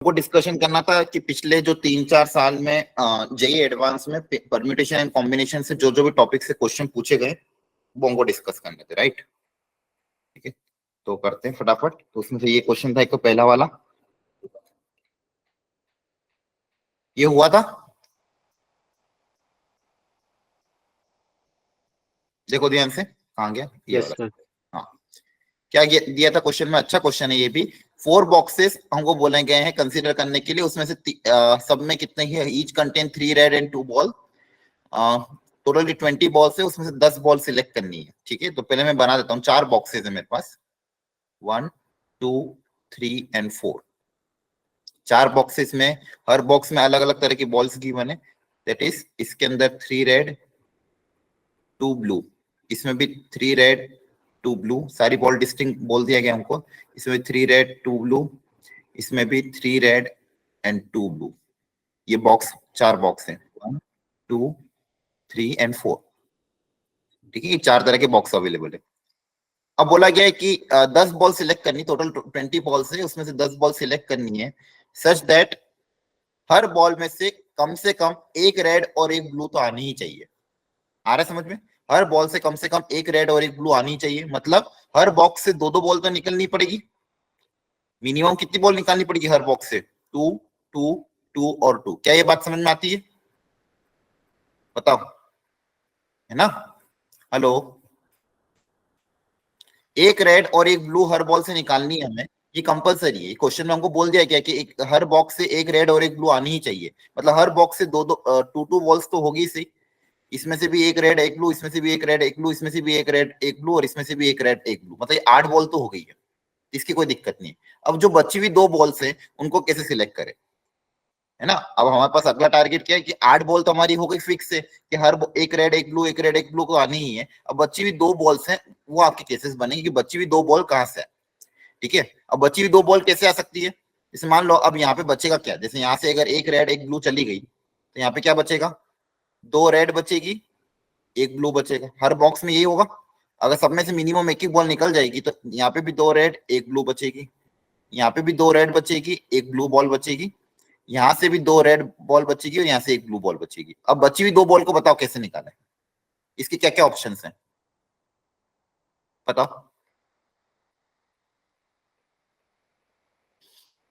वो डिस्कशन करना था कि पिछले जो 3-4 साल में जेई एडवांस में परम्यूटेशन एंड कॉम्बिनेशन से जो जो भी टॉपिक से क्वेश्चन पूछे गए वो हमको डिस्कस करने थे, राइट? ठीक है, तो करते हैं फटाफट। तो उसमें से ये क्वेश्चन था एक, तो पहला वाला ये हुआ था, देखो ध्यान से, कहाँ गया ये वाला। हाँ, क्या दिया था क्वेश्चन में? अच्छा क्वेश्चन है ये भी। 4 बॉक्सेस हमको बोले गए हैं कंसीडर करने के लिए, उसमें से सब में कितने ही है? Each contain 3 red and 2 ball. Total 20 balls है, उसमें से 10 बॉल सिलेक्ट करनी है। ठीक है, तो पहले मैं बना देता हूँ। 4 बॉक्सेस है मेरे पास, 1 2 3 एंड 4। 4 बॉक्सेस में हर बॉक्स में अलग अलग तरह की बॉल्स गिवन है। दैट इज इसके अंदर 3 रेड 2 ब्लू, इसमें भी 3 रेड 2 ब्लू, सारी बॉल डिस्टिंक्ट बोल दिया गया हमको। इसमें 3 रेड 2 ब्लू, इसमें भी 3 रेड एंड 2 ब्लू। ये बॉक्स 4 बॉक्स है, 1 2 3 एंड 4। ठीक है, ये 4 तरह के बॉक्स अवेलेबल है। अब बोला गया है कि 10 बॉल सिलेक्ट करनी, टोटल 20 बॉल्स है, उसमें से 10 बॉल सिलेक्ट करनी है सच दैट हर बॉल में से कम एक रेड और एक ब्लू तो आनी ही चाहिए। आ रहा है समझ में? हर बॉल से कम एक रेड और एक ब्लू आनी चाहिए, मतलब हर बॉक्स से 2-2 बॉल तो निकलनी पड़ेगी। मिनिमम कितनी बॉल निकालनी पड़ेगी हर बॉक्स से? 2 2 2 और 2। क्या ये बात समझ में आती है? बताओ, है ना? हेलो, एक रेड और एक ब्लू हर बॉल से निकालनी है हमें, ये कंपलसरी है। क्वेश्चन में हमको बोल दिया गया कि हर बॉक्स से एक रेड और एक ब्लू आनी ही चाहिए, मतलब हर बॉक्स से 2 बॉल्स तो होगी सही। इसमें से भी एक रेड एक ब्लू, इसमें से भी एक रेड एक ब्लू, इसमें से भी एक रेड एक ब्लू, और इसमें से भी एक रेड एक ब्लू, मतलब ये 8 बॉल तो हो गई है, इसकी कोई दिक्कत नहीं। अब जो बची हुई 2 बॉल्स है उनको कैसे सिलेक्ट करें, है ना? अब हमारे पास अगला टारगेट क्या है कि 8 बॉल तो हमारी हो गई फिक्स है कि हर एक रेड एक ब्लू, एक रेड एक ब्लू को आनी ही है। अब बची हुई 2 बॉल्स हैं, वो आपके केसेस बनेंगे कि बची हुई 2 बॉल कहां से है। ठीक है, अब बची हुई 2 बॉल कैसे आ सकती है? जैसे मान लो अब यहाँ पे बचेगा क्या, जैसे यहाँ से अगर एक रेड एक ब्लू चली गई तो यहाँ पे क्या बचेगा? 2 रेड बचेगी, एक ब्लू बचेगा। हर बॉक्स में यही होगा। अगर सब में से मिनिमम एक एक बॉल निकल जाएगी तो यहाँ पे भी 2 रेड एक ब्लू बचेगी, यहाँ पे भी 2 रेड बचेगी, एक ब्लू बॉल बचेगी, यहाँ से भी 2 रेड बॉल बचेगी और यहाँ से एक ब्लू बॉल बचेगी। अब बची हुई 2 बॉल को बताओ कैसे निकालें, इसके क्या क्या ऑप्शन हैं बताओ?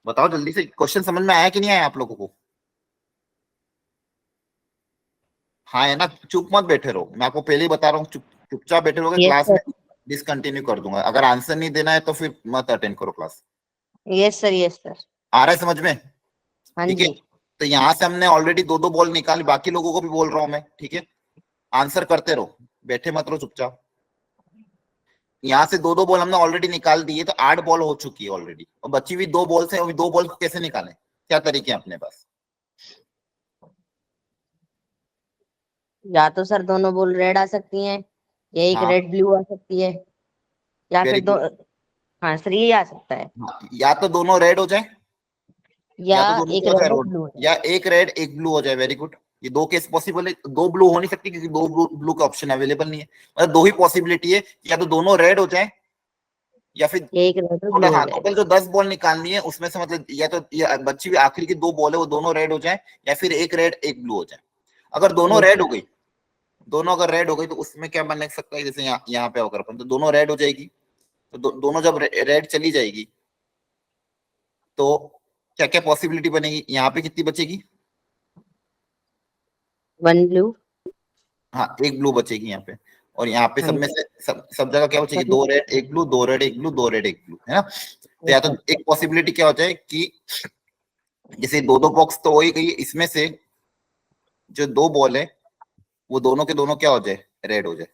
बताओ जल्दी से, क्वेश्चन समझ में आया कि नहीं आया आप लोगों को? हाँ है ना? चुप मत बैठे रहो, मैं आपको पहले ही बता रहा हूँ, चुपचाप बैठे रहोगे यस क्लास सर, में डिसकंटिन्यू कर दूंगा। अगर आंसर नहीं देना है तो फिर मत अटेंड करो class. Yes sir, yes sir. आ रहा है समझ में? हाँ ठीक है, जी। तो यहाँ से हमने ऑलरेडी 2-2 बॉल निकाली, बाकी लोगों को भी बोल रहा हूँ मैं। ठीक है, आंसर करते रहो, बैठे मत रहो चुपचाप। यहाँ से 2-2 बॉल हमने ऑलरेडी निकाल दी है, तो 8 बॉल हो चुकी है ऑलरेडी, और बची हुई 2 बॉल से 2 बॉल को कैसे निकालें, क्या तरीके हैं अपने पास? या तो सर दोनों बॉल रेड आ सकती हैं, या एक हाँ, रेड ब्लू आ सकती है, या वेरी फिर दो। गुड। हाँ सर, ये आ सकता है, या तो दोनों रेड हो जाए, या या तो दोनों एक क्या हो जाए रेड एक रोड, ब्लू है। या एक रेड एक ब्लू हो जाए। Very good. ये 2 केस पॉसिबल है। 2 ब्लू हो नहीं सकती क्योंकि 2 ब्लू का ऑप्शन अवेलेबल नहीं है, मतलब 2 ही पॉसिबिलिटी है, या तो दोनों रेड हो जाए या फिर या एक रेड और टोटल, ब्लू हो हाँ जाए। टोटल जो 10 बॉल निकालनी है उसमें से, मतलब या तो ये बच्ची हुई आखिरी की 2 बॉल है वो दोनों रेड हो जाए, या फिर एक रेड एक ब्लू हो जाए। अगर दोनों यस रेड सर। हो गई, दोनों अगर रेड हो गई तो उसमें क्या बन सकता है, जैसे यहाँ पे अगर अपन तो दोनों रेड हो जाएगी, तो दोनों जब रेड चली जाएगी तो क्या क्या पॉसिबिलिटी बनेगी? यहाँ पे कितनी बचेगी? 1 ब्लू। हाँ, एक ब्लू बचेगी यहाँ पे, और यहाँ पे हाँ सब में जी। से सब जगह क्या बचेगी? 2 रेड एक ब्लू, 2 रेड एक ब्लू, 2 रेड एक ब्लू, है ना? तो यस या तो सर। एक पॉसिबिलिटी क्या हो जाए कि जैसे 2-2 बॉक्स तो हो ही गई, इसमें से जो 2 बॉल है वो दोनों के दोनों क्या हो जाए? रेड हो जाए।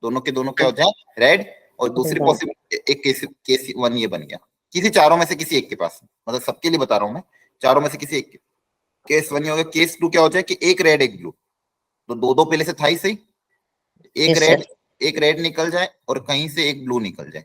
दोनों के दोनों क्या हो जाए? रेड। और दूसरी पॉसिबिलिटी, एक केस केस 1 ये बन गया, किसी चारों में से किसी एक के पास, मतलब सबके लिए बता रहा हूँ मैं, चारों में से किसी एक के। केस 1 ये हो गया। केस 2 क्या हो जाए कि एक रेड एक ब्लू, तो 2-2 पहले से था ही सही। एक यस रेड, सर। एक रेड निकल जाए और कहीं से एक ब्लू निकल जाए,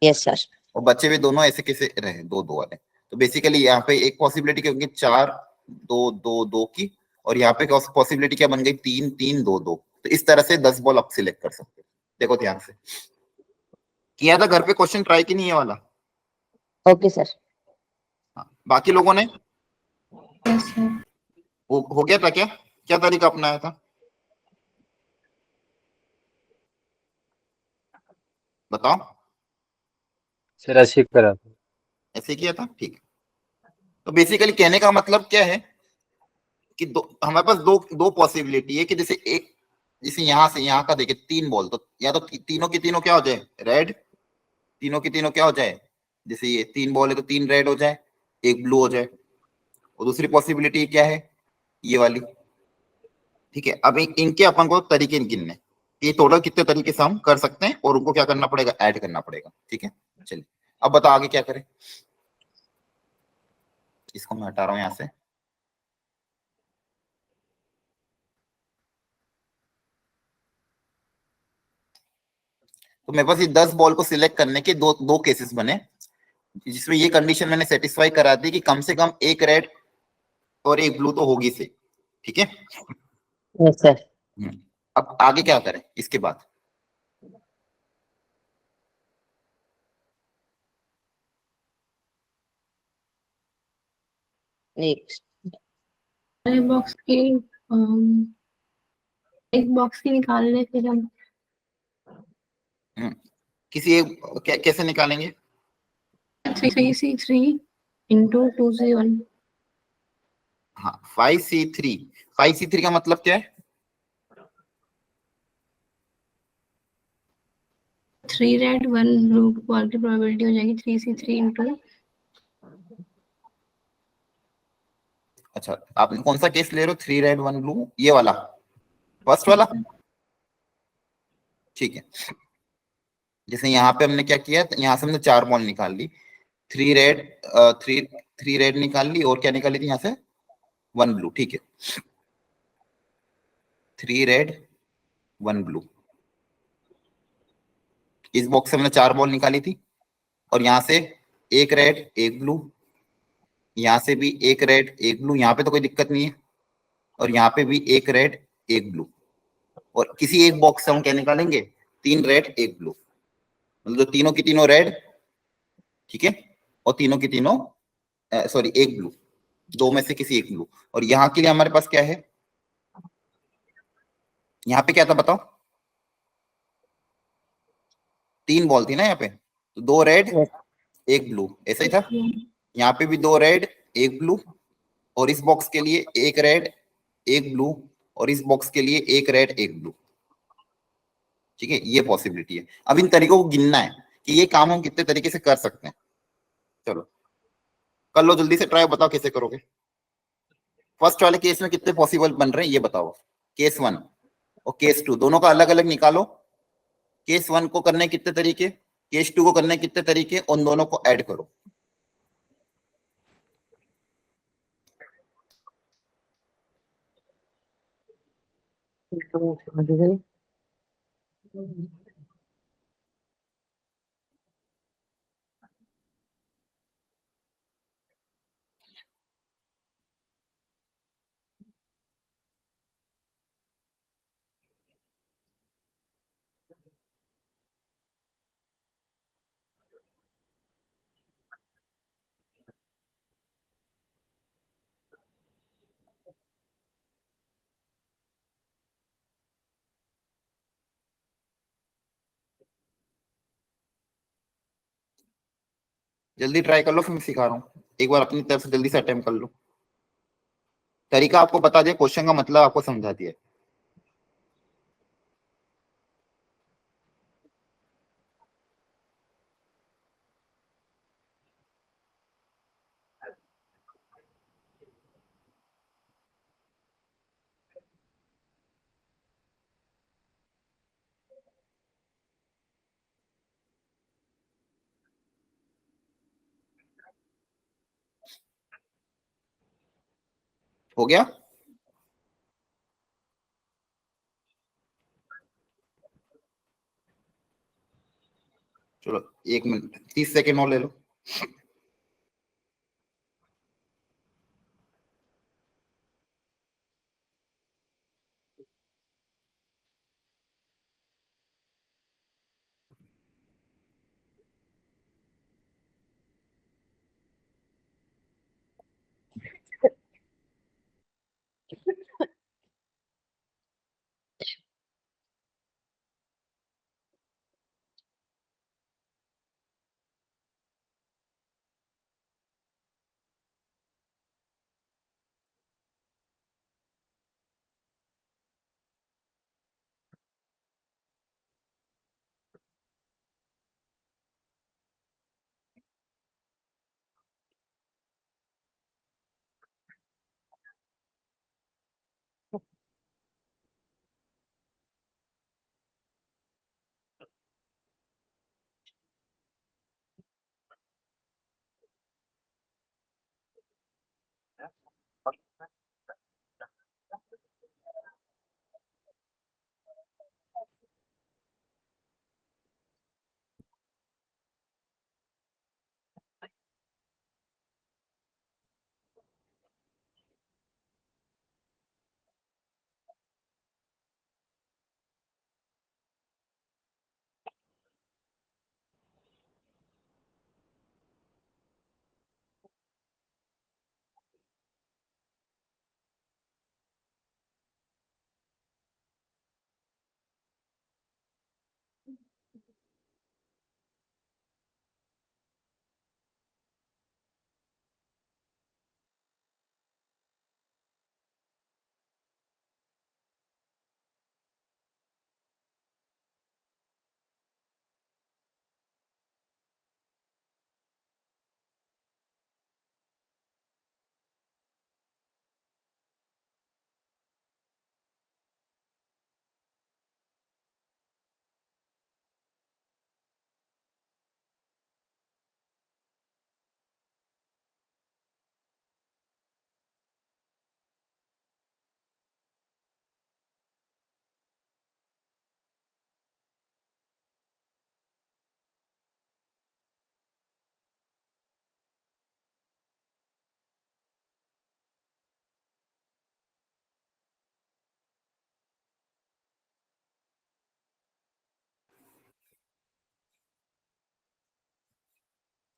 यस सर। और बच्चे भी दोनों ऐसे कैसे रहे 2-2 वाले। तो बेसिकली यहाँ पे एक पॉसिबिलिटी क्या होगी? 4-2-2-2 की, और यहाँ पे पॉसिबिलिटी क्या बन गई? 3-3-2-2। तो इस तरह से 10 बॉल आप सिलेक्ट कर सकते हो। देखो ध्यान से, किया था घर पे क्वेश्चन ट्राई की नहीं है वाला? Okay sir. बाकी लोगों ने यस सर। हो गया था क्या? क्या तरीका अपनाया था बताओ? सर ऐसे ही करा था। ऐसे किया था, ठीक। तो बेसिकली कहने का मतलब क्या है कि हमारे पास दो दो पॉसिबिलिटी है कि जैसे एक, जैसे यहां से यहाँ का देखे 3 बॉल, तो या तो तीनों की तीनों क्या हो जाए रेड, तीनों की तीनों क्या हो जाए, जैसे ये 3 बॉल है तो 3 रेड हो जाए, एक ब्लू हो जाए। और दूसरी पॉसिबिलिटी क्या है, ये वाली। ठीक है, अब इनके अपन को तरीके गिनने, ये टोटल कितने तरीके से हम कर सकते हैं और उनको क्या करना पड़ेगा, ऐड करना पड़ेगा। ठीक है, चलिए अब बता आगे क्या करें। इसको मैं हटा रहा हूं यहां से। तो मेरे पास ये 10 बॉल को सिलेक्ट करने के दो दो केसेस बने, जिसमें ये कंडीशन मैंने सेटिस्फाई करा दी कि कम से कम एक रेड और एक ब्लू तो होगी से। ठीक है, यस सर। अब आगे क्या करें इसके बाद? नेक्स्ट। एक बॉक्स की एक बॉक्स की निकाल ले फिर हम। किसी एक कैसे निकालेंगे? 3C3 into 2C1। हाँ 5C3, 5C3 का मतलब क्या है? 3 रेड 1 ब्लू बॉल की प्रोबेबिलिटी हो जाएगी 3C3 इंटू। अच्छा, आप कौन सा केस ले रहे हो, 3 रेड 1 ब्लू, ये वाला फर्स्ट वाला? ठीक है, जैसे यहाँ पे हमने क्या किया, यहाँ से हमने 4 बॉल निकाल ली, 3 रेड, थ्री थ्री रेड निकाल ली, और क्या निकाली थी यहाँ से, 1 ब्लू। ठीक है, 3 रेड 1 ब्लू, इस बॉक्स से हमने 4 बॉल निकाली थी, और यहाँ से एक रेड एक ब्लू, यहाँ से भी एक रेड एक ब्लू, यहाँ पे तो कोई दिक्कत नहीं है, और यहाँ पे भी एक रेड एक ब्लू, और किसी एक बॉक्स से हम क्या निकालेंगे, 3 रेड 1 ब्लू, मतलब तीनों की तीनों रेड, ठीक है, और तीनों की तीनों सॉरी एक ब्लू, दो में से किसी एक ब्लू। और यहाँ के लिए हमारे पास क्या है, यहाँ पे क्या था बताओ, 3 बॉल थी ना यहाँ पे, तो 2 रेड यस। 1 ब्लू, ऐसा ही था। यहाँ पे भी 2 रेड 1 ब्लू, और इस बॉक्स के लिए 1 रेड 1 ब्लू, और इस बॉक्स के लिए 1 रेड 1 ब्लू। ठीक है, ये पॉसिबिलिटी है। अब इन तरीकों को गिनना है कि ये काम हम कितने तरीके से कर सकते हैं। चलो कर लो जल्दी से ट्राई, बताओ कैसे करोगे। फर्स्ट वाले केस में कितने पॉसिबल बन रहे हैं ये बताओ, केस 1 और केस 2 दोनों का अलग अलग निकालो। केस 1 को करने कितने तरीके, केस 2 को करने कितने तरीके, उन दोनों को ऐड करो। जल्दी ट्राई कर लो, फिर मैं सिखा रहा हूँ, एक बार अपनी तरफ से जल्दी से अटेम्प्ट कर लो। तरीका आपको बता दिया, क्वेश्चन का मतलब आपको समझा दिया। हो गया? चलो 1 मिनट 30 सेकेंड और ले लो।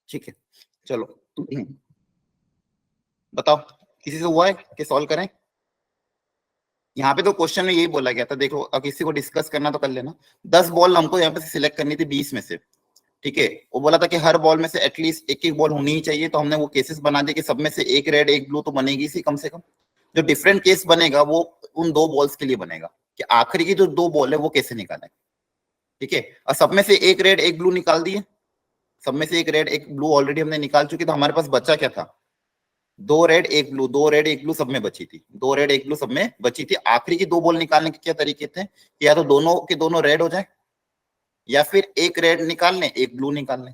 ठीक है, चलो बताओ किसी से हुआ है कि सॉल्व करें? यहाँ पे तो क्वेश्चन में यही बोला गया था, देखो अब किसी को डिस्कस करना तो कर लेना। 10 बॉल हमको यहाँ पे सिलेक्ट करनी थी 20 में से, ठीक है। वो बोला था कि हर बॉल में से एटलीस्ट एक एक बॉल होनी ही चाहिए, तो हमने वो केसेस बना दिए कि सब में से एक रेड एक ब्लू तो बनेगी सी कम से कम। जो डिफरेंट केस बनेगा वो उन दो बॉल्स के लिए बनेगा कि आखिरी की जो दो बॉल है वो कैसे निकालें, ठीक है। और सब में से एक रेड एक ब्लू निकाल दिए, सब में से एक रेड एक ब्लू ऑलरेडी हमने निकाल चुके, तो हमारे पास बचा क्या था? दो रेड एक ब्लू, दो रेड एक ब्लू सब में बची थी, दो रेड एक ब्लू सब में बची थी। आखिरी की दो बॉल निकालने के क्या तरीके थे कि या तो दोनों के दोनों रेड हो जाए, या फिर एक रेड निकाल लें एक ब्लू निकाल लें,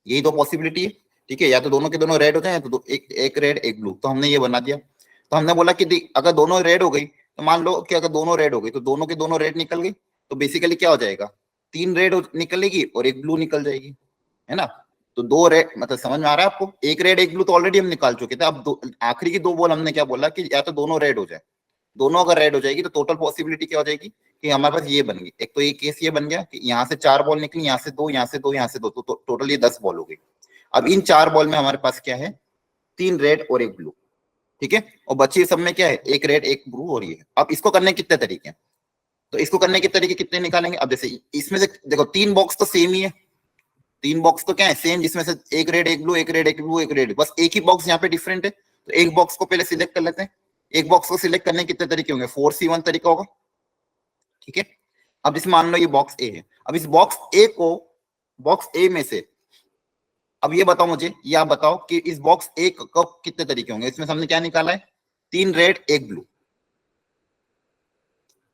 यही दो पॉसिबिलिटी है, ठीक है। या तो दोनों के दोनों रेड हो जाए, या तो एक रेड एक ब्लू। तो हमने ये बना दिया। तो हमने बोला कि अगर दोनों रेड हो गई, तो मान लो कि अगर दोनों रेड हो गई तो दोनों के दोनों रेड निकल गई, तो बेसिकली क्या हो जाएगा? 3 रेड निकलेगी और एक ब्लू निकल जाएगी, है ना। तो दो रेड, मतलब समझ में आ रहा है आपको? एक रेड एक ब्लू तो ऑलरेडी हम निकाल चुके थे। अब आखिरी की दो बॉल हमने क्या बोला कि या तो दोनों रेड हो जाए, दोनों अगर रेड हो जाएगी तो टोटल पॉसिबिलिटी क्या हो जाएगी कि हमारे पास ये बन गई। एक तो ये केस ये बन गया कि यहाँ से 4 बॉल निकली, यहाँ से 2, यहाँ से 2, यहाँ से 2, तो टोटल ये 10 बॉल हो गई। अब इन 4 बॉल में हमारे पास क्या है? 3 रेड और एक ब्लू, ठीक है। और बची सब में क्या है? एक रेड एक ब्लू और ये है। अब इसको करने कितने तरीके हैं? तो इसको करने के तरीके कितने निकालेंगे? अब जैसे इसमें से देखो 3 बॉक्स तो सेम ही है, 3 बॉक्स तो क्या है? सेम, जिसमें से एक रेड एक ब्लू, एक रेड एक ब्लू, एक रेड, बस एक ही बॉक्स यहाँ पे डिफरेंट है। तो एक बॉक्स को पहले सिलेक्ट कर लेते हैं। एक बॉक्स को सिलेक्ट करने के कितने तरीके होंगे? 4C1 तरीका होगा, ठीक है। अब इसमें मान लो ये बॉक्स ए है। अब इस बॉक्स ए को, बॉक्स ए में से, अब ये बताओ मुझे, ये आप बताओ कि इस बॉक्स ए को कितने तरीके होंगे? इसमें हमने क्या निकाला है? 3 रेड एक ब्लू,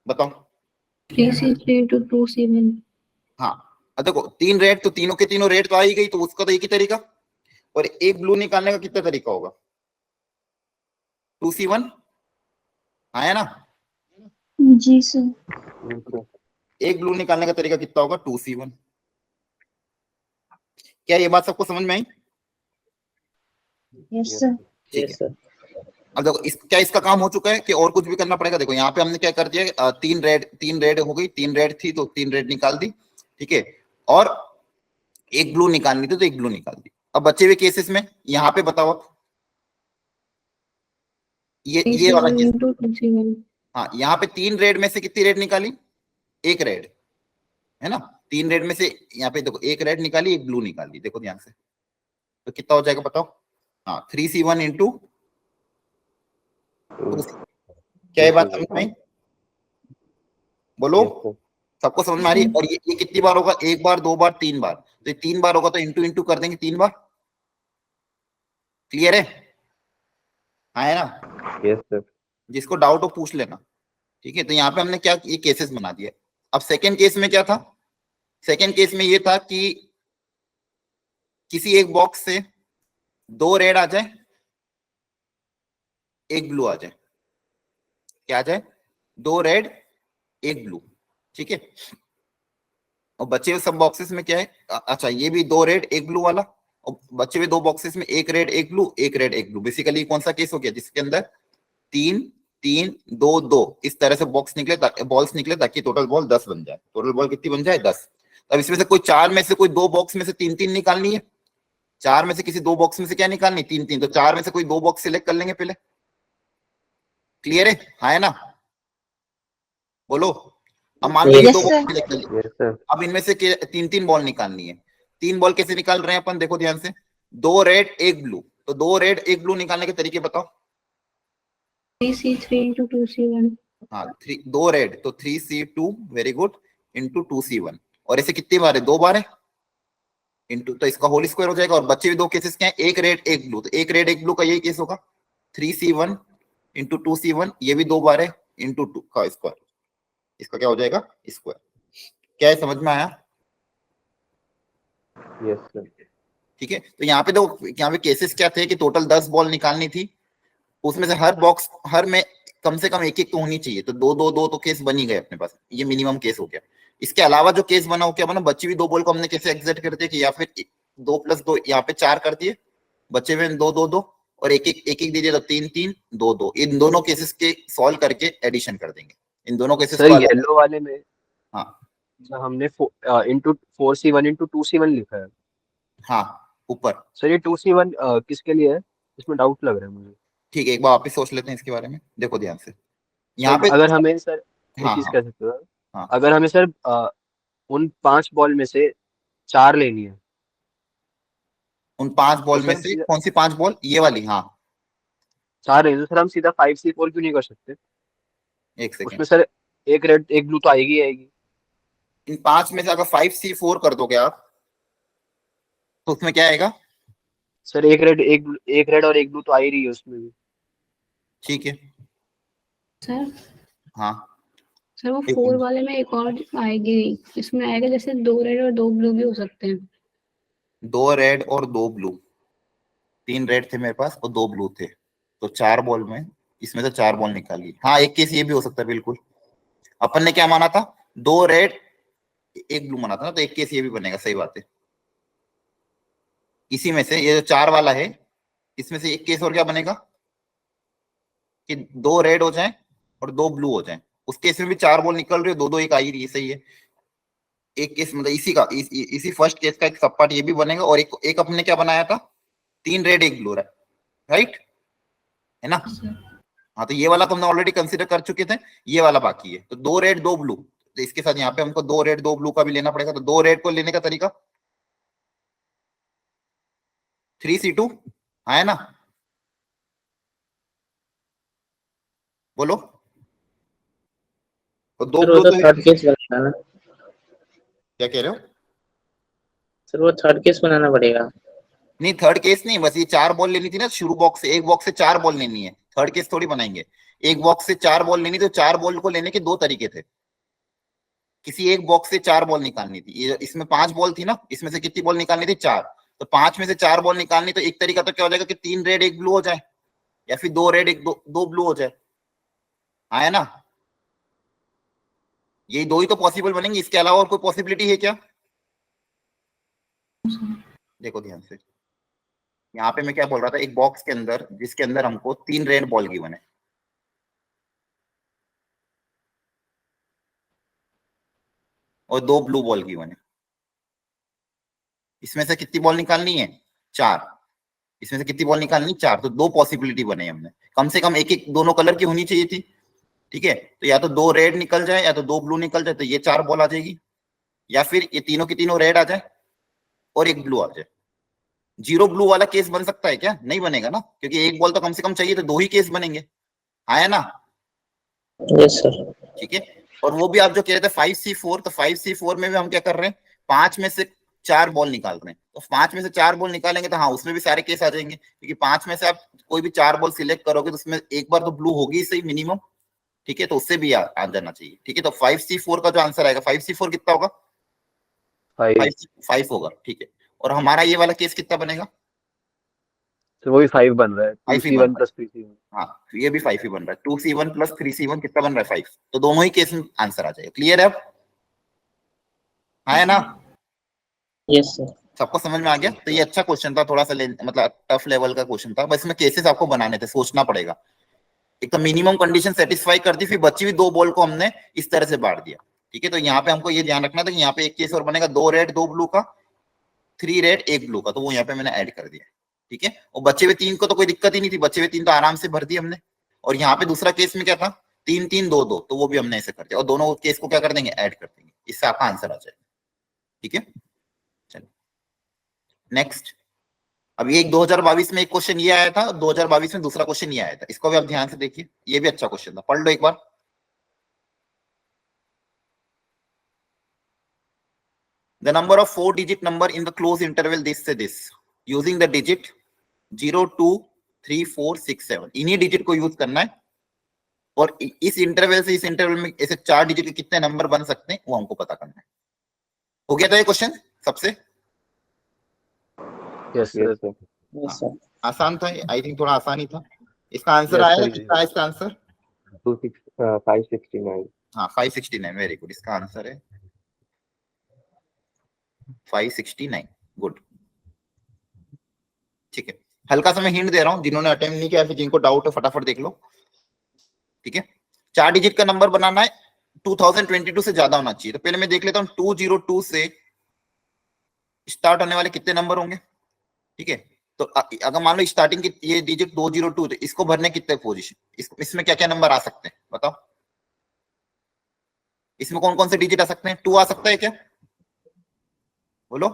बताओ। 3C3 to 2C1। हाँ, अब देखो 3 रेड तो तीनों के तीनों रेड तो आ ही गई, तो उसका तो एक ही तरीका। और एक ब्लू निकालने का कितना तरीका होगा? 2C1 आया ना? जी सर। एक ब्लू निकालने का तरीका कितना होगा? 2C1। क्या ये बात सबको समझ में आई? Yes sir. ठीक है। अब देखो क्या इसका काम हो चुका है कि और कुछ भी करना पड़ेगा? देखो यहाँ पे हमने क्या कर दिया, 3 रेड हो गई, 3 रेड थी तो 3 रेड निकाल दी, ठीक है। और एक ब्लू निकालनी थी तो एक ब्लू निकाल दी। अब बचे हुए केसेस में यहाँ पे बताओ, ये वाला 3C1 केस। into 2C1। हाँ, यहाँ पे 3 रेड में से कितनी रेड निकाली? 1 रेड, है ना? 3 रेड में से यहाँ पे देखो 1 रेड निकाली, 1 ब्लू निकाली, देखो ध्यान से, तो कितना हो जाएगा बताओ? हाँ, 3C1 into 2C। क्या ये बात समझ में आई? बोलो, Yes, sir. सबको समझ में आ रही है? और ये कितनी बार होगा? 1 बार, 2 बार, 3 बार। तो 3 बार होगा तो इंटू इंटू कर देंगे 3 बार। क्लियर है? हाँ है ना? Yes, sir. जिसको डाउट हो पूछ लेना। ठीक है, तो यहाँ पे हमने क्या, ये केसेस बना दिए। अब सेकेंड केस में क्या था? सेकेंड केस में ये था कि किसी एक बॉक्स से 2 रेड आ जाए, 1 ब्लू आ जाए। क्या आ जाए? 2 रेड, 1 ब्लू। ठीक है, और बचे हुए सब बॉक्सेस में क्या है? अच्छा, ये भी 2 रेड 1 ब्लू वाला, और बचे हुए 2 बॉक्सेस में 1 red 1 blue, 1 red 1 blue. Basically कौन सा केस हो गया? जिसके अंदर 3 3 2 2 इस तरह से बॉक्स निकले, बॉल्स निकले, ताकि टोटल बॉल 10 बन जाए। टोटल बॉल कितनी बन जाए? 10। अब इसमें से कोई 4 में से कोई 2 बॉक्स में से 3 3 निकालनी है। 4 में से किसी 2 बॉक्स में से क्या निकालनी? 3 3। तो 4 में से कोई 2 बॉक्स सिलेक्ट कर लेंगे पहले। क्लियर है? हाँ है ना? बोलो। अब मान लो ये Yes, 2 sir. बॉक्स सिलेक्ट कर लिए। Yes, sir. अब इनमें से 3 3 बॉल निकालनी है। 3 बॉल कैसे निकाल रहे हैं अपन? देखो ध्यान से, 2 रेड 1 ब्लू। तो 2 रेड 1 ब्लू निकालने के तरीके बताओ। 3C3 into 2C1। हाँ, 2 रेड तो 3C2, very good, into 2C1। और ऐसे कितनी बार है? 2 बार है, इंटू, तो इसका होल स्क्वायर हो जाएगा। और बच्चे भी 2 केसेस क्या है? 1 रेड 1 ब्लू। तो 1 रेड 1 ब्लू का यही केस होगा, 3C1 इंटू 2C1। ये भी 2 बार है, इंटू 2 का स्क्वायर। इसका क्या हो जाएगा? स्क्वायर। क्या है, समझ में आया? Yes, sir. ठीक है, तो यहाँ पे देखो, यहाँ पे केसेस क्या थे कि टोटल 10 बॉल निकालनी थी। उसमें से हर बॉक्स, हर में कम से कम एक एक तो होनी चाहिए। तो 2 2 2 तो केस बन ही गए अपने पास, ये मिनिमम केस हो गया। इसके अलावा जो केस बना, वो क्या बना? बची हुई 2 बॉल को हमने कैसे एग्जिट कर दिया कि या फिर 2 + 2, यहाँ पे 4 कर दिए, बचे हुए 2 2 2, और एक एक दीजिए, तो 3 3 2 2। इन दोनों केसेस के सॉल्व करके एडिशन कर देंगे इन दोनों केसेस सर को अलग। येलो वाले में हाँ जो हमने इंटू 4C1 इंटू 2C1 लिखा है, हाँ, ऊपर। सर ये 2C1 किसके लिए है? इसमें डाउट लग रहा है मुझे। ठीक है, एक बार वापिस सोच लेते हैं इसके बारे में। देखो ध्यान से, यहाँ सर पे। अगर हमें सर एक हाँ चीज हाँ कह सकते हो, हाँ, अगर हमें सर उन 5 बॉल में से 4 लेनी है, उन 5 तो बॉल में सर हम से सीधा कौन सी 5 बॉल? ये वाली, हाँ। 4 लेनी है, तो सर हम सीधा 5C4 क्यों नहीं कर सकते? एक सेकेंड, उसमें सर एक रेड एक ब्लू तो आएगी ही आएगी। इन 5 में से अगर 5C4 कर दोगे आप, तो उसमें क्या आएगा? सर एक रेड और एक ब्लू तो आ ही रही है उसमें भी। ठीक है, सर हाँ। सर वो एक 4 मिनट। वाले में एक और आएगी, इसमें आएगा जैसे 2 रेड और 2 ब्लू भी हो सकते हैं। 2 रेड और 2 ब्लू, 3 रेड थे मेरे पास और 2 ब्लू थे, तो 4 बॉल में इसमें से 4 बॉल निकाली। हाँ, एक केस ये भी हो सकता है, बिल्कुल। अपन ने क्या माना था? 2 रेड 1 ब्लू माना था ना, तो एक केस ये भी बनेगा, सही बात है। इसी में से ये जो 4 वाला है, इसमें से एक केस और क्या बनेगा कि 2 रेड हो जाए और 2 ब्लू हो जाए। उस केस में भी 4 बॉल निकल रही है, 2 2 1 आ ही रही है, सही है। एक केस मतलब इसी फर्स्ट केस का एक सब पार्ट ये भी बनेगा। और एक अपने क्या बनाया था? 3 रेड 1 ब्लू, राइट, है ना? हाँ, तो ये वाला तो हमने ऑलरेडी कंसीडर कर चुके थे, ये वाला बाकी है। तो 2 रेड 2 ब्लू, तो इसके साथ यहाँ पे हमको 2 रेड 2 ब्लू का भी लेना पड़ेगा। तो 2 रेड को लेने का तरीका 3C2, हाँ है ना? बोलो। और 2 सर वो ब्लू तो तो थर्ड केस बनाना ना। क्या कह रहे हो? सर वो थर्ड केस बनाना पड़ेगा। नहीं, थर्ड केस नहीं, बस ये 4 बॉल लेनी थी ना शुरू बॉक्स से। एक बॉक्स से 4 बॉल लेनी है, थर्ड केस थोड़ी बनाएंगे। एक बॉक्स से 4 बॉल लेनी, तो 4 बॉल को लेने के 2 तरीके थे। किसी एक बॉक्स से 4 बॉल निकालनी थी। ये इसमें 5 बॉल थी ना, इसमें से कितनी बॉल निकालनी थी? 4। तो 5 में से 4 बॉल निकालनी, तो एक तरीका तो क्या हो जाएगा कि 3 रेड 1 ब्लू हो जाए, या फिर 2 रेड 1 2 ब्लू हो जाए, आया ना? यही 2 ही तो पॉसिबल बनेंगे, इसके अलावा और कोई पॉसिबिलिटी है क्या? देखो ध्यान से, यहाँ पे मैं क्या बोल रहा था, एक बॉक्स के अंदर, जिसके अंदर हमको 3 रेड बॉल गिवन है और 2 ब्लू बॉल गिवन है। इसमें से कितनी बॉल निकालनी है? 4। इसमें से कितनी बॉल निकालनी, 4, तो 2 पॉसिबिलिटी बने हमने, कम से कम एक एक दोनों कलर की होनी चाहिए थी, ठीक है। तो या तो 2 रेड निकल जाए या तो 2 ब्लू निकल जाए, तो ये 4 बॉल आ जाएगी, या फिर ये तीनों की तीनों रेड आ जाए और एक ब्लू आ जाए। 0 ब्लू वाला केस बन सकता है क्या? नहीं बनेगा ना, क्योंकि एक बॉल तो कम से कम चाहिए, तो 2 ही केस बनेंगे, आया ना? Yes sir. ठीक है। और वो भी आप जो कह रहे थे 5C4, तो 5C4 में भी हम क्या कर रहे हैं, 5 में से 4 बॉल निकाल रहे हैं, तो 5 में से 4 बॉल निकालेंगे तो हाँ उसमें भी सारे केस आ जाएंगे, क्योंकि 5 में से आप कोई भी 4 बॉल सिलेक्ट करोगे तो उसमें एक बार तो ब्लू होगी सही मिनिमम, ठीक है, तो उससे भी आ जाना चाहिए, ठीक है। तो 5C4 का जो आंसर आएगा, 5C4 कितना होगा, 5 होगा, ठीक है। और हमारा ये वाला केस कितना बनेगा, तो वो भी 5 बन रहा है, 5 ही 2C1 बन रहा प्लस 3C1। है, हाँ तो ये भी 5 ही बन रहा है, 2C1 प्लस 3C1 कितना बन रहा है, 5, तो दोनों ही केस में आंसर आ जाएगा। क्लियर है अब, आया ना? Yes sir. सबको समझ में आ गया? तो ये अच्छा क्वेश्चन था, थोड़ा सा मतलब टफ लेवल का क्वेश्चन था, बस इसमें केसेस आपको बनाने थे, सोचना पड़ेगा। एक तो मिनिमम कंडीशन सेटिस्फाई कर दी, फिर बची हुई 2 बॉल को हमने इस तरह से बांट दिया, ठीक है। तो यहाँ पे हमको ये ध्यान रखना था कि यहाँ पे एक केस और बनेगा, 2 रेड 2 ब्लू का, 3 रेड 1 ब्लू का, तो वो यहाँ पे मैंने ऐड कर दिया, ठीक है। और बचे हुए 3 को तो कोई दिक्कत ही नहीं थी, बचे हुए 3 तो आराम से भर दिए हमने। और यहाँ पे दूसरा केस में क्या था, 3 3 2 2, तो वो भी हमने ऐसे कर दिया, और दोनों केस को क्या कर देंगे, ऐड कर देंगे, इससे आपका आंसर आ जाएगा, ठीक है। चलिए नेक्स्ट। अब ये 2022 में एक क्वेश्चन ये आया था, 2022 में दूसरा क्वेश्चन ये आया था, इसको भी आप ध्यान से देखिए, ये भी अच्छा क्वेश्चन था, पढ़ लो एक बार। The number of 4-digit number in the close interval this से this using the digit 0 2 3 4 6 7, इन्हीं डिजिट को यूज करना है, और इस इंटरवल से इस इंटरवल में ऐसे 4 डिजिट के कितने नंबर बन सकते हैं वो हमको पता करना है। हो गया था ये क्वेश्चन सबसे? Yes sir. Yes sir. आसान था, आई थिंक थोड़ा आसान ही था। इसका आंसर आया, कितना है इसका आंसर? 569। हाँ 569, वेरी गुड, इसका आंसर है 569, गुड, ठीक है। हल्का सा मैं हिंट दे रहा हूं, जिन्होंने अटेम्प्ट नहीं किया, फिर जिनको डाउट है फटाफट देख लो, ठीक है। 4 डिजिट का नंबर बनाना है, 2022 से ज्यादा होना चाहिए, तो पहले मैं देख लेता हूं 202 से स्टार्ट होने वाले कितने नंबर होंगे, ठीक है। तो अगर मान लो स्टार्टिंग की ये डिजिट 202, तो इसको भरने कितने पोजीशन, इसमें क्या क्या नंबर आ सकते हैं बताओ, इसमें कौन कौन से डिजिट आ सकते हैं? 2 आ सकता है क्या, बोलो?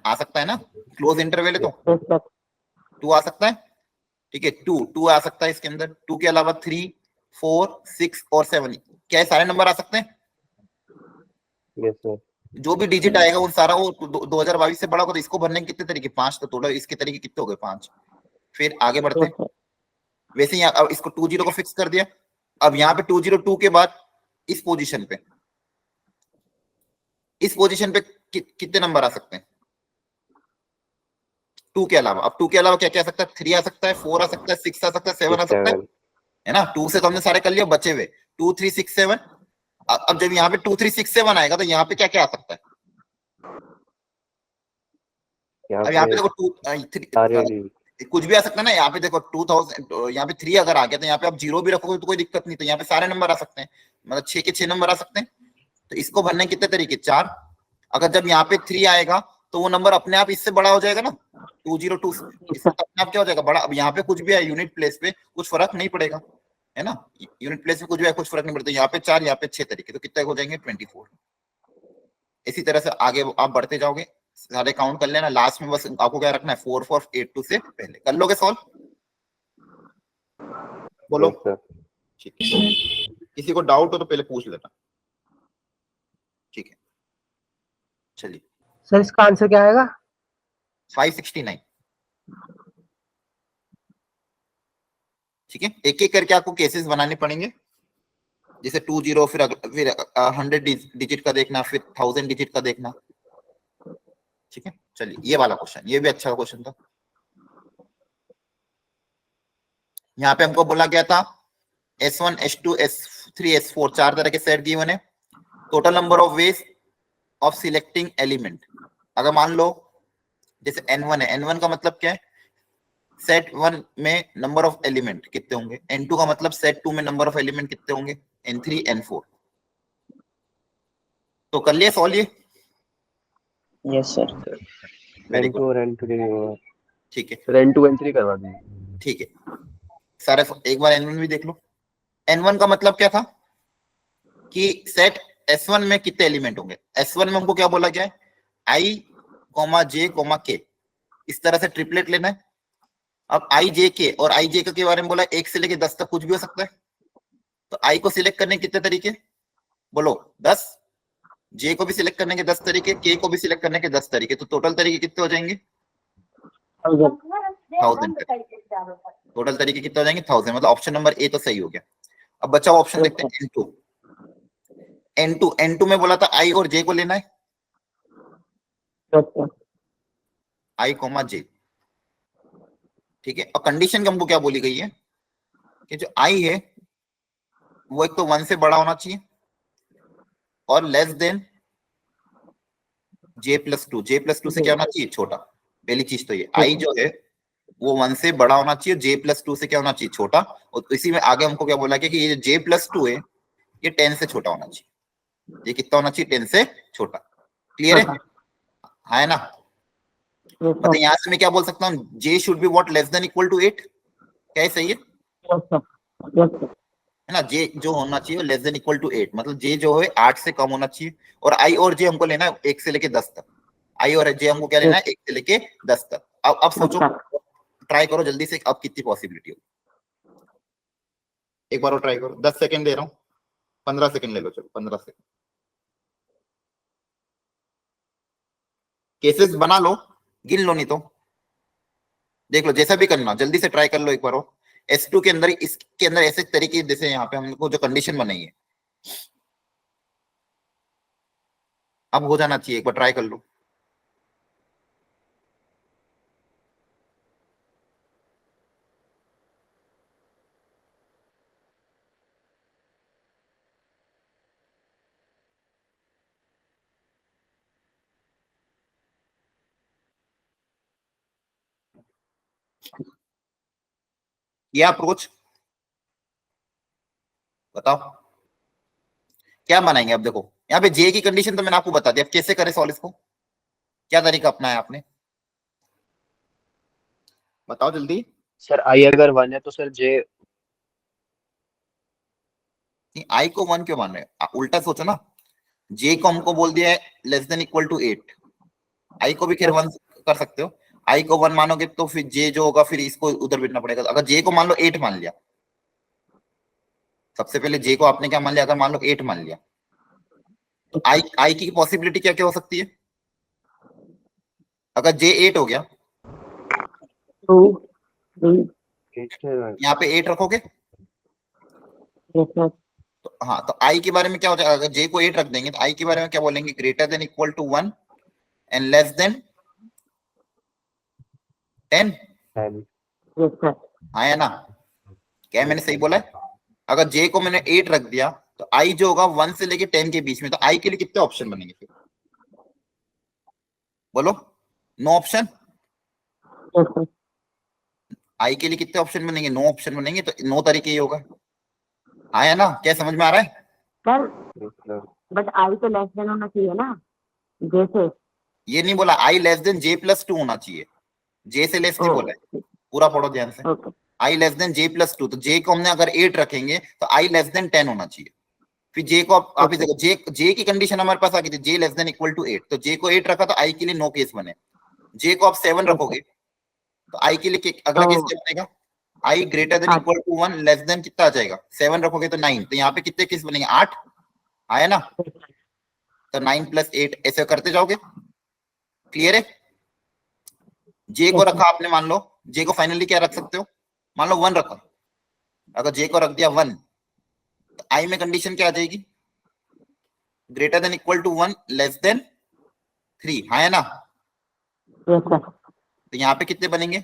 आ सकता है ना, क्लोज इंटरवल है तो 2 आ सकता है, ठीक है। 2 आ सकता है इसके अंदर, 2 के अलावा 3 4 6 और 7, क्या सारे नंबर आ सकते हैं? Yes sir. जो भी डिजिट आएगा वो सारा वो 2022 से बड़ा होगा, तो इसको भरने के कितने तरीके, 5, तो टोटल इसके तरीके कितने हो गए, 5। फिर आगे बढ़ते हैं, वैसे ही अब इसको 20 को फिक्स कर दिया। अब यहाँ पे 202 के बाद इस पोजीशन पे कितने नंबर आ सकते हैं 2 के अलावा? अब 2 के अलावा क्या क्या आ सकता है, 3 आ सकता है, 4 आ सकता है, 6 आ सकता है, 7 आ सकता है ना। 2 से तो हमने सारे कर लिया, बचे हुए 2 3 6 7। अब जब यहाँ पे 2 3 6 7 आएगा, तो यहाँ पे क्या क्या आ सकता है? अब यहाँ पे देखो 2 कुछ भी आ सकता है ना, यहाँ पे देखो 2000, यहाँ पे 3 अगर आ गया, तो यहाँ पे आप 0 भी रखोगे तो कोई दिक्कत नहीं, तो यहाँ पे सारे नंबर आ सकते हैं, मतलब 6 के 6 नंबर आ सकते हैं। तो इसको भरने के कितने तरीके, 4। अगर जब यहाँ पे 3 आएगा तो वो नंबर अपने आप इससे बड़ा हो जाएगा ना, 202 इससे अपने आप क्या हो जाएगा, बड़ा। अब यहाँ पे कुछ भी है यूनिट प्लेस पे कुछ फर्क नहीं पड़ेगा, है ना, यूनिट प्लेस में कुछ भी है कुछ फर्क नहीं पड़ता। यहाँ पे 4, यहाँ पे 6 तरीके, तो कितने हो जाएंगे, 24। इसी तरह से आगे आप बढ़ते जाओगे, सारे काउंट कर लेना, लास्ट में बस आपको क्या रखना है, 4 4 8 2 से पहले कर लोगे सॉल्व, बोलो? ठीक है, किसी को डाउट हो तो पहले पूछ लेना, ठीक है। चलिए सर इसका आंसर क्या आएगा? 569, ठीक है। एक एक करके आपको केसेस बनाने पड़ेंगे, जैसे 20, फिर 100 डिजिट का देखना, फिर 1000 डिजिट का देखना, ठीक है। चलिए ये वाला क्वेश्चन, ये भी अच्छा क्वेश्चन था। यहाँ पे हमको बोला गया था S1 S2 S3 S4 4 तरह के सेट गिवन है, total number of ways of selecting element. अगर मान लो जैसे N1 है, N1 का मतलब क्या है, सेट 1 में नंबर ऑफ एलिमेंट कितने होंगे, N2 का मतलब सेट 2 में नंबर ऑफ एलिमेंट कितने होंगे, N3 N4। तो कर लिया सॉल्व ये? Yes sir. Very good. N2 और N3 ठीक है, सर N2 N3 करवा दीजिए। ठीक है। सारे एक बार N1 भी देख लो। N1 का मतलब क्या था कि सेट S1 में कितने एलिमेंट होंगे। S1 में हमको क्या बोला गया है, I, J, K, इस तरह से ट्रिपलेट लेना है। अब I, J, K और I, J के बारे में बोला 1 से लेके 10 तक कुछ भी हो सकता है। तो I को सिलेक्ट करने के कितने तरीके बोलो, 10। J को भी सिलेक्ट करने के 10 तरीके, K को भी सिलेक्ट करने के 10 तरीके, तो टोटल तरीके कितने हो जाएंगे, 1000। टोटल तरीके कितने हो जाएंगे, 1000। मतलब ऑप्शन नंबर ए तो सही हो गया। अब बचा हुआ ऑप्शन देखते हैं N2। N2 में बोला था I और J को लेना है, I, J, ठीक है। और कंडीशन हमको क्या बोली गई है कि जो I है वो एक तो 1 से बड़ा होना चाहिए और लेस देन J+2। J+2 से क्या होना चाहिए, छोटा। पहली चीज तो ये I जो है वो 1 से बड़ा होना चाहिए, J+2 से क्या होना चाहिए, छोटा। और इसी में आगे हमको क्या बोला गया कि ये J+2 है ये 10 से छोटा होना चाहिए। ये कितना होना चाहिए, 10 से छोटा। क्लियर है ना। मतलब यहाँ से मैं क्या बोल सकता हूँ, J should be what, less than equal to 8। क्या है, सही है ना। J जो होना चाहिए लेस देन इक्वल टू 8, मतलब J जो है 8 से कम होना चाहिए। और I और J हमको लेना है 1 से लेके 10 तक। I और J हमको क्या लेना है, 1 से लेके 10 तक। अब सोचो, ट्राई करो जल्दी से, अब कितनी पॉसिबिलिटी हो। एक बार और ट्राई करो, 10 सेकंड दे रहा हूँ, 15 सेकंड ले लो, चलो 15 सेकंड। केसेस बना लो, गिन लो, नहीं तो देख लो, जैसा भी करना जल्दी से ट्राई कर लो एक बार और। S2 के अंदर, इसके अंदर ऐसे तरीके, जैसे यहाँ पे हमको जो कंडीशन बनाई है, अब हो जाना चाहिए, एक बार ट्राई कर लो। ये अप्रोच बताओ क्या बनाएंगे। अब देखो यहाँ पे J की कंडीशन तो मैंने आपको बता दिया, अब कैसे करें सॉल्व इसको, क्या तरीका अपनाया आपने, बताओ जल्दी। सर I अगर 1 है तो सर J। I को 1 क्यों मान रहे हैं, उल्टा सोचो ना। J को हमको बोल दिया है less than equal to 8, I को भी खैर 1 कर सकते हो। I को 1 मानोगे तो फिर J जो होगा फिर इसको उधर भेजना पड़ेगा। अगर J को मान लो 8 मान लिया, सबसे पहले J को आपने क्या मान लिया, अगर मान लो 8 मान लिया, तो I की पॉसिबिलिटी क्या क्या हो सकती है। अगर J 8 हो गया, यहाँ पे 8 रखोगे तो हाँ, तो I के बारे में क्या हो जाएगा, अगर J को 8 रख देंगे तो I के बारे में क्या बोलेंगे, greater than equal to 1 and less than 10। हाँ या ना, क्या मैंने सही बोला है। अगर J को मैंने 8 रख दिया तो I जो होगा 1 से लेके 10 के बीच में, तो I के लिए कितने ऑप्शन बनेंगे फिर बोलो, नो ऑप्शन। I के लिए कितने ऑप्शन बनेंगे, नो ऑप्शन बनेंगे, तो 9 तरीके ही होगा। हाँ या ना, क्या समझ में आ रहा है। सर बट आई तो लेस देन होना चाहिए ना, जैसे ये नहीं बोला I लेस देन J+2 होना चाहिए, J से लेस नहीं बोला है, पूरा पढ़ो ध्यान से। I लेस देन J+2, तो J को हमने अगर 8 रखेंगे तो I लेस देन 10 होना चाहिए। फिर J को आप देखो, J की कंडीशन हमारे पास आ गई थी, J less than equal to 8, तो J को 8 रखा तो I के लिए नो केस बने। J को आप 7 रखोगे तो I के लिए अगला केस क्या बनेगा, I greater than equal to 1 less than कितना आ जाएगा, 7 रखोगे तो 9, तो यहाँ पे कितने केस बनेंगे, 8 आया ना। तो 9 + 8 ऐसे करते जाओगे। क्लियर है। J को रखा आपने, मान लो J को फाइनली क्या रख सकते हो, मान लो 1 रखा, अगर J को रख दिया 1 तो I में कंडीशन क्या आ जाएगी, greater than equal to 1 less than 3। हाँ है ना। तो यहाँ पे कितने बनेंगे,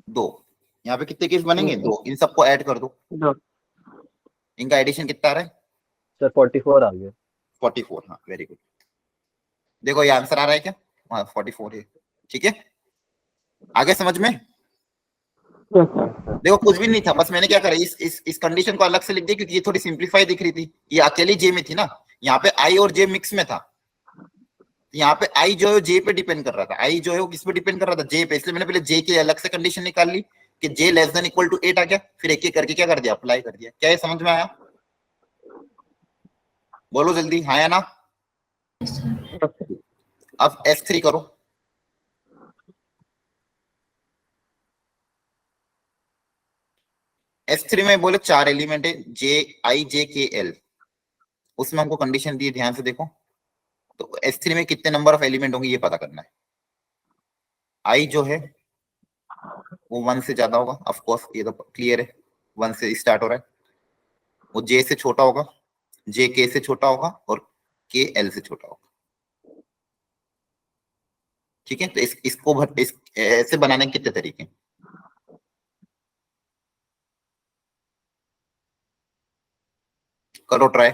2। यहाँ पे कितने केस बनेंगे, 2। इन सबको ऐड कर दो, इनका एडिशन कितना आ रहा है सर 44 आ गया। 44। हाँ वेरी गुड। देखो ये आंसर आ रहा है क्या, हाँ 44 है। ठीक है, आगे समझ में। देखो कुछ भी नहीं था, बस मैंने क्या करा, इस कंडीशन को अलग से लिख दिया क्योंकि ये थोड़ी सिंप्लीफाई दिख रही थी, ये अकेली J में थी ना, यहाँ पे I और J मिक्स में था, यहाँ पे आई जो है जे पे डिपेंड कर रहा था, आई जो है वो किस पे डिपेंड कर रहा था, जे पे, इसलिए मैंने पहले जे की अलग से कंडीशन निकाल ली कि जे लेस देन इक्वल टू 8 आ गया, फिर एक एक करके क्या कर दिया, अप्लाई कर दिया। क्या ये समझ में आया? बोलो जल्दी, हाँ या ना? yes sir, अब S3 करो। S3 में बोले 4 एलिमेंट है, जे आई जे के एल, उसमें हमको कंडीशन दी है, ध्यान से देखो। तो S3 में कितने नंबर ऑफ एलिमेंट होंगे ये पता करना है। आई जो है वो 1 से ज्यादा होगा, ऑफ कोर्स ये तो क्लियर है, 1 से स्टार्ट हो रहा है। वो जे से छोटा होगा, जे के से छोटा होगा, और के एल से छोटा होगा। ठीक है, तो इसको ऐसे बनाने के कितने तरीके हैं? करो ट्राई।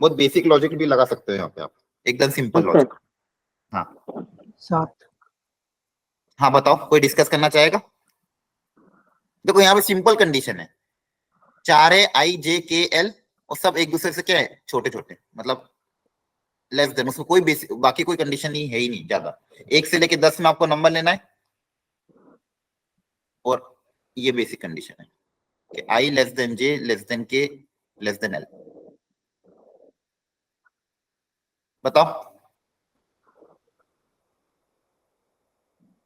बहुत बेसिक लॉजिक भी लगा सकते हो यहाँ पे आप, एकदम सिंपल लॉजिक। हाँ 7 हाँ बताओ, कोई डिस्कस करना चाहेगा? देखो यहाँ पे सिंपल कंडीशन है, 4 है आई जे के एल, और सब एक दूसरे से क्या है, छोटे छोटे, मतलब लेस देन, उसमें कोई बेसिक बाकी कोई कंडीशन नहीं है ही नहीं ज्यादा। 1 से लेके 10 में आपको नंबर लेना है, और ये बेसिक कंडीशन है कि आई लेस देन जे लेस देन के लेस देन एल। बताओ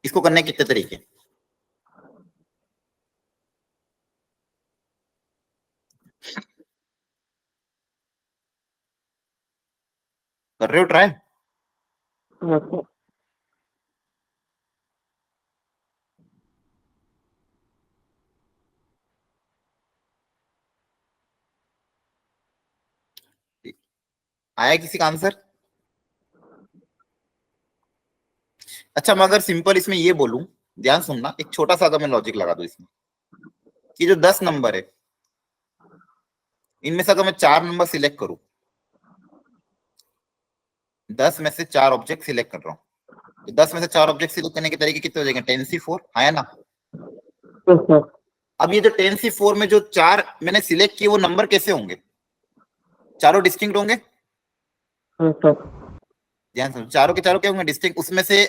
इसको करने के कितने तरीके? कर रहे हो ट्राई? आया किसी का आंसर? अच्छा मैं अगर सिंपल इसमें ये बोलूं, ध्यान सुनना, एक छोटा सा अगर मैं लॉजिक लगा दूं इसमें, कि जो 10 नंबर है इनमें से अगर मैं 4 नंबर सिलेक्ट करूं, 10 में से 4 ऑब्जेक्ट सिलेक्ट कर रहा हूं, तो 10 में से 4 ऑब्जेक्ट सिलेक्ट करने के तरीके कितने हो जाएंगे? 10C4, है ना? अब ये जो 10C4 में जो 4 मैंने सिलेक्ट किए वो नंबर कैसे होंगे? चारों डिस्टिंक्ट होंगे। ध्यान से, चारों के चारों क्या होंगे? डिस्टिंक्ट। उसमें से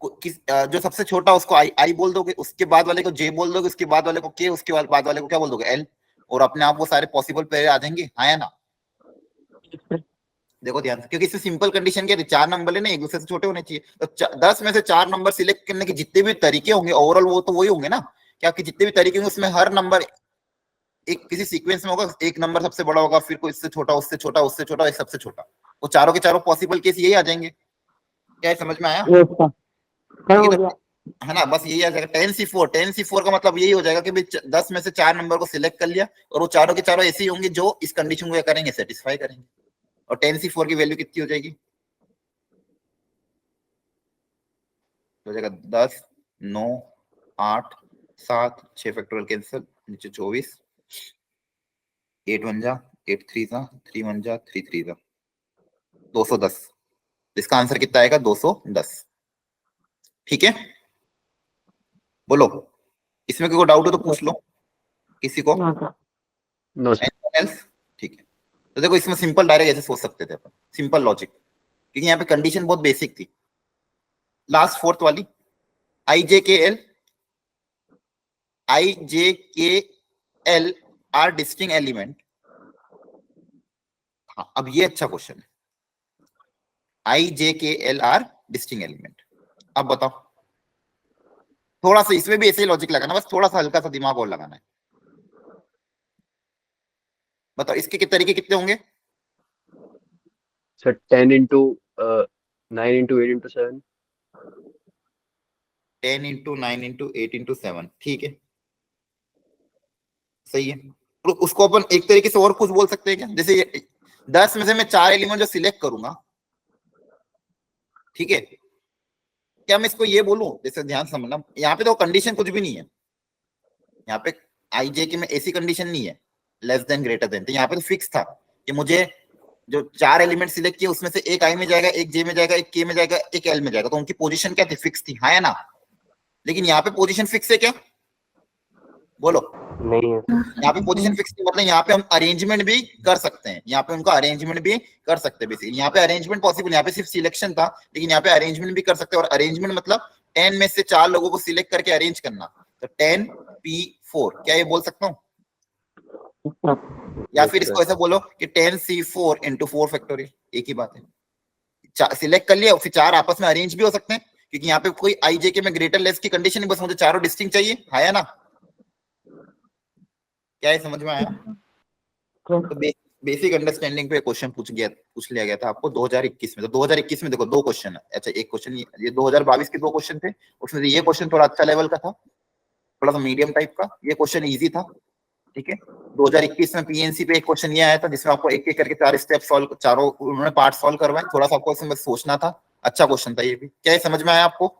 जो सबसे छोटा उसको आई बोल दोगे, उसके बाद वाले को जे बोल दोगे, उसके बाद वाले को के, उसके बाद वाले को क्या बोल दोगे? एल, और अपने आप वो सारे पॉसिबल पेयर आ जाएंगे, है ना? देखो ध्यान से, क्योंकि इससे सिंपल कंडीशन क्या थी, 4 नंबर लेने, एक दूसरे से छोटे होने चाहिए। तो 10 में से 4 नंबर सिलेक्ट करने के जितने भी तरीके होंगे ओवरऑल वो तो वही होंगे ना, क्या कि जितने भी तरीके होंगे उसमें हर नंबर एक किसी सीक्वेंस में होगा, एक नंबर सबसे बड़ा होगा, फिर कोई इससे छोटा, उससे छोटा, उससे छोटा, एक सबसे छोटा, वो चारों के चारों पॉसिबल केस यही आ जाएंगे। क्या समझ में आया? है ना, बस यही आ जाएगा। 10C4 का मतलब यही हो जाएगा कि 10 में से 4 नंबर को सिलेक्ट कर लिया, और वो चारों के चारों ऐसे ही होंगे जो इस कंडीशन को करेंगे, सेटिस्फाई करेंगे। और 10C4 की वैल्यू कितनी हो जाएगी? हो जाएगा 10, 9, 8, 7, 6 फैक्टोरियल कैंसिल, नीचे 24, 8 1 जा 8 3 जा 3 1 जा 3 3 जा 210। इसका आंसर कितना आएगा? 210। ठीक है, बोलो इसमें कोई डाउट हो तो पूछ लो किसी को। No sir. एल्स? ठीक है, तो देखो इसमें सिंपल डायरेक्ट ऐसे सोच सकते थे अपन, सिंपल लॉजिक, क्योंकि यहाँ पे कंडीशन बहुत बेसिक थी। लास्ट फोर्थ वाली, आई जे के एल आर डिस्टिंक्ट एलिमेंट। हाँ अब ये अच्छा क्वेश्चन है, आई जे के एल आर डिस्टिंक्ट एलिमेंट। अब बताओ, थोड़ा सा इसमें भी ऐसे ही लॉजिक लगाना, बस थोड़ा सा हल्का सा दिमाग और लगाना है। बताओ इसके तरीके कितने होंगे? Sir 10 into 9 into 8 into 7। 10 into 9 into 8 into 7, ठीक है, सही है। तो उसको अपन एक तरीके से और कुछ बोल सकते हैं क्या? जैसे 10 में से मैं 4 एलिमेंट जो सिलेक्ट करूंगा, ठीक है, क्या मैं इसको ये बोलूं, जैसे ध्यान समझना, यहाँ पे तो कंडीशन कुछ भी नहीं है, यहाँ पे आई जे की में ऐसी कंडीशन नहीं है लेस देन ग्रेटर देन, तो यहाँ पे तो फिक्स था कि मुझे जो 4 एलिमेंट सिलेक्ट किए उसमें से एक आई में जाएगा, एक जे में जाएगा, एक के में जाएगा, एक एल में जाएगा, तो उनकी पोजीशन क्या थी? फिक्स थी, हाँ या ना? लेकिन यहाँ पे पोजीशन फिक्स है क्या? बोलो। नहीं है। यहाँ पे पोजीशन फिक्स नहीं, मतलब यहाँ पे हम अरेंजमेंट भी कर सकते हैं, यहाँ पे उनका अरेंजमेंट भी कर सकते हैं। बेसिकली यहाँ पे अरेंजमेंट पॉसिबल, यहाँ पे सिर्फ सिलेक्शन था, लेकिन यहाँ पे अरेंजमेंट भी कर सकते हैं। और अरेंजमेंट मतलब 10 में से 4 लोगों को सिलेक्ट करके अरेंज करना, तो 10p4, क्या ये बोल सकता हूँ? या फिर इसको ऐसा बोलो कि 10c4 into 4 फैक्टोरियल, एक ही बात है। सिलेक्ट कर लिया, फिर 4 आपस में अरेंज भी हो सकते हैं, क्योंकि यहाँ पे कोई आई जे के में ग्रेटर लेस की कंडीशन नहीं, बस मुझे चारों डिस्टिंक्ट चाहिए, है या ना? क्या ये समझ में आया? तो बेसिक अंडरस्टैंडिंग पे क्वेश्चन पूछ लिया गया था आपको 2021 में। तो 2021 में देखो 2 क्वेश्चन है। अच्छा, एक क्वेश्चन ये 2022 के 2 क्वेश्चन थे, उसमें से ये क्वेश्चन थोड़ा अच्छा लेवल का था, थोड़ा सा मीडियम टाइप का, ये क्वेश्चन इजी था, ठीक है। 2021 में पीएनसी पे एक क्वेश्चन ये आया था जिसमें आपको एक एक करके 4 स्टेप सॉल्व, चारों उन्होंने पार्ट सॉल्व करवाए, थोड़ा सा आपको इसमें बस सोचना था। अच्छा क्वेश्चन था ये भी। क्या ये समझ में आया आपको?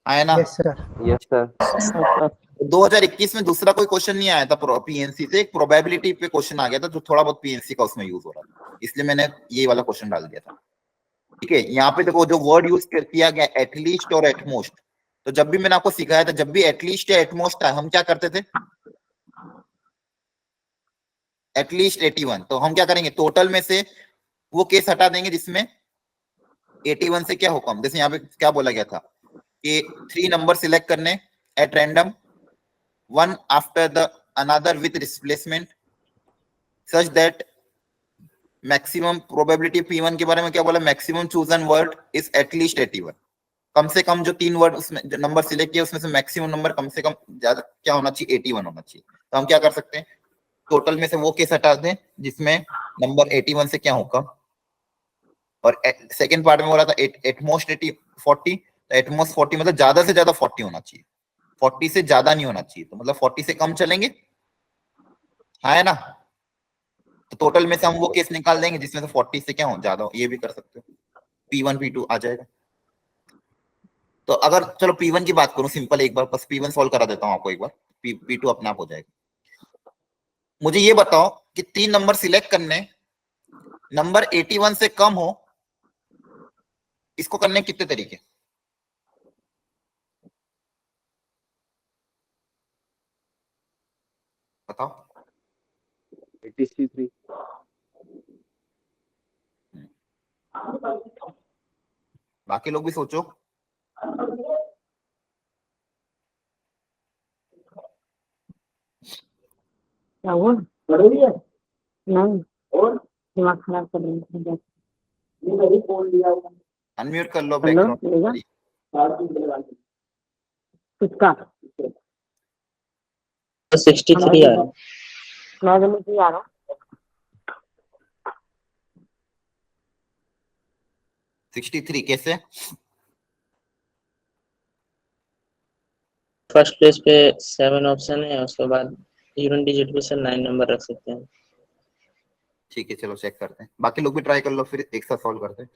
आया ना? Yes sir. Yes sir. 2021 में दूसरा कोई क्वेश्चन नहीं आया था पीएनसी से, एक प्रोबेबिलिटी पे क्वेश्चन आ गया था जो थोड़ा बहुत पीएनसी का उसमें यूज हो रहा था, इसलिए मैंने ये वाला क्वेश्चन डाल दिया था, ठीक है। यहाँ पे देखो जो वर्ड यूज किया गया एटलीस्ट और एटमोस्ट, तो जब भी मैंने आपको सिखाया था, जब भी एटलीस्ट या एटमोस्ट है, हम क्या करते थे? एटलीस्ट 81, तो हम क्या करेंगे? टोटल में से वो केस हटा देंगे जिसमें 81 से क्या होगा। जैसे यहाँ पे क्या बोला गया था कि 3 नंबर सिलेक्ट करने at random, one after the another with displacement such that maximum probability p1 के बारे में क्या बोला? maximum chosen word is at least 81, कम से कम जो 3 वर्ड उसमें नंबर सिलेक्ट किया उसमें से मैक्सिमम नंबर कम से कम ज्यादा क्या होना चाहिए? 81 होना चाहिए। तो हम क्या कर सकते हैं? टोटल में से वो केस हटा दें जिसमें नंबर 81 से क्या होगा। और सेकंड पार्ट में बोला था एटमोस्ट 40, तो एटमोस्ट 40 मतलब ज्यादा से ज्यादा 40 होना चाहिए, 40 से ज्यादा नहीं होना चाहिए, तो मतलब 40 से कम चलेंगे, है ना? तो टोटल में से हम वो केस निकाल देंगे जिसमें से 40 से क्या हो ज्यादा हो, ये भी कर सकते हो। P1 P2 आ जाएगा। तो अगर चलो P1 की बात करूं सिंपल, एक बार बस P1 सॉल्व करा देता हूं आपको एक बार, P2 अपने आप हो जाएगा। मुझे ये बताओ कि 3 नंबर सिलेक्ट करने, नंबर 81 से कम हो, इसको करने के कितने तरीके? बताओ। 83। बाकी लोग भी सोचो। क्या हुआ? नहीं, और दिमाग खराब कर रही है। अनम्यूट कर लो हेलो, बैकग्राउंड। किसका? 63 आ रहा है। मैं तो नहीं आ रहा। 63 कैसे? फर्स्ट प्लेस पे 7 ऑप्शन है, उसके बाद यूनिट डिजिट पे से 9 नंबर रख सकते हैं। ठीक है, चलो चेक करते हैं, बाकी लोग भी ट्राई कर लो, फिर एक साथ सॉल्व करते हैं।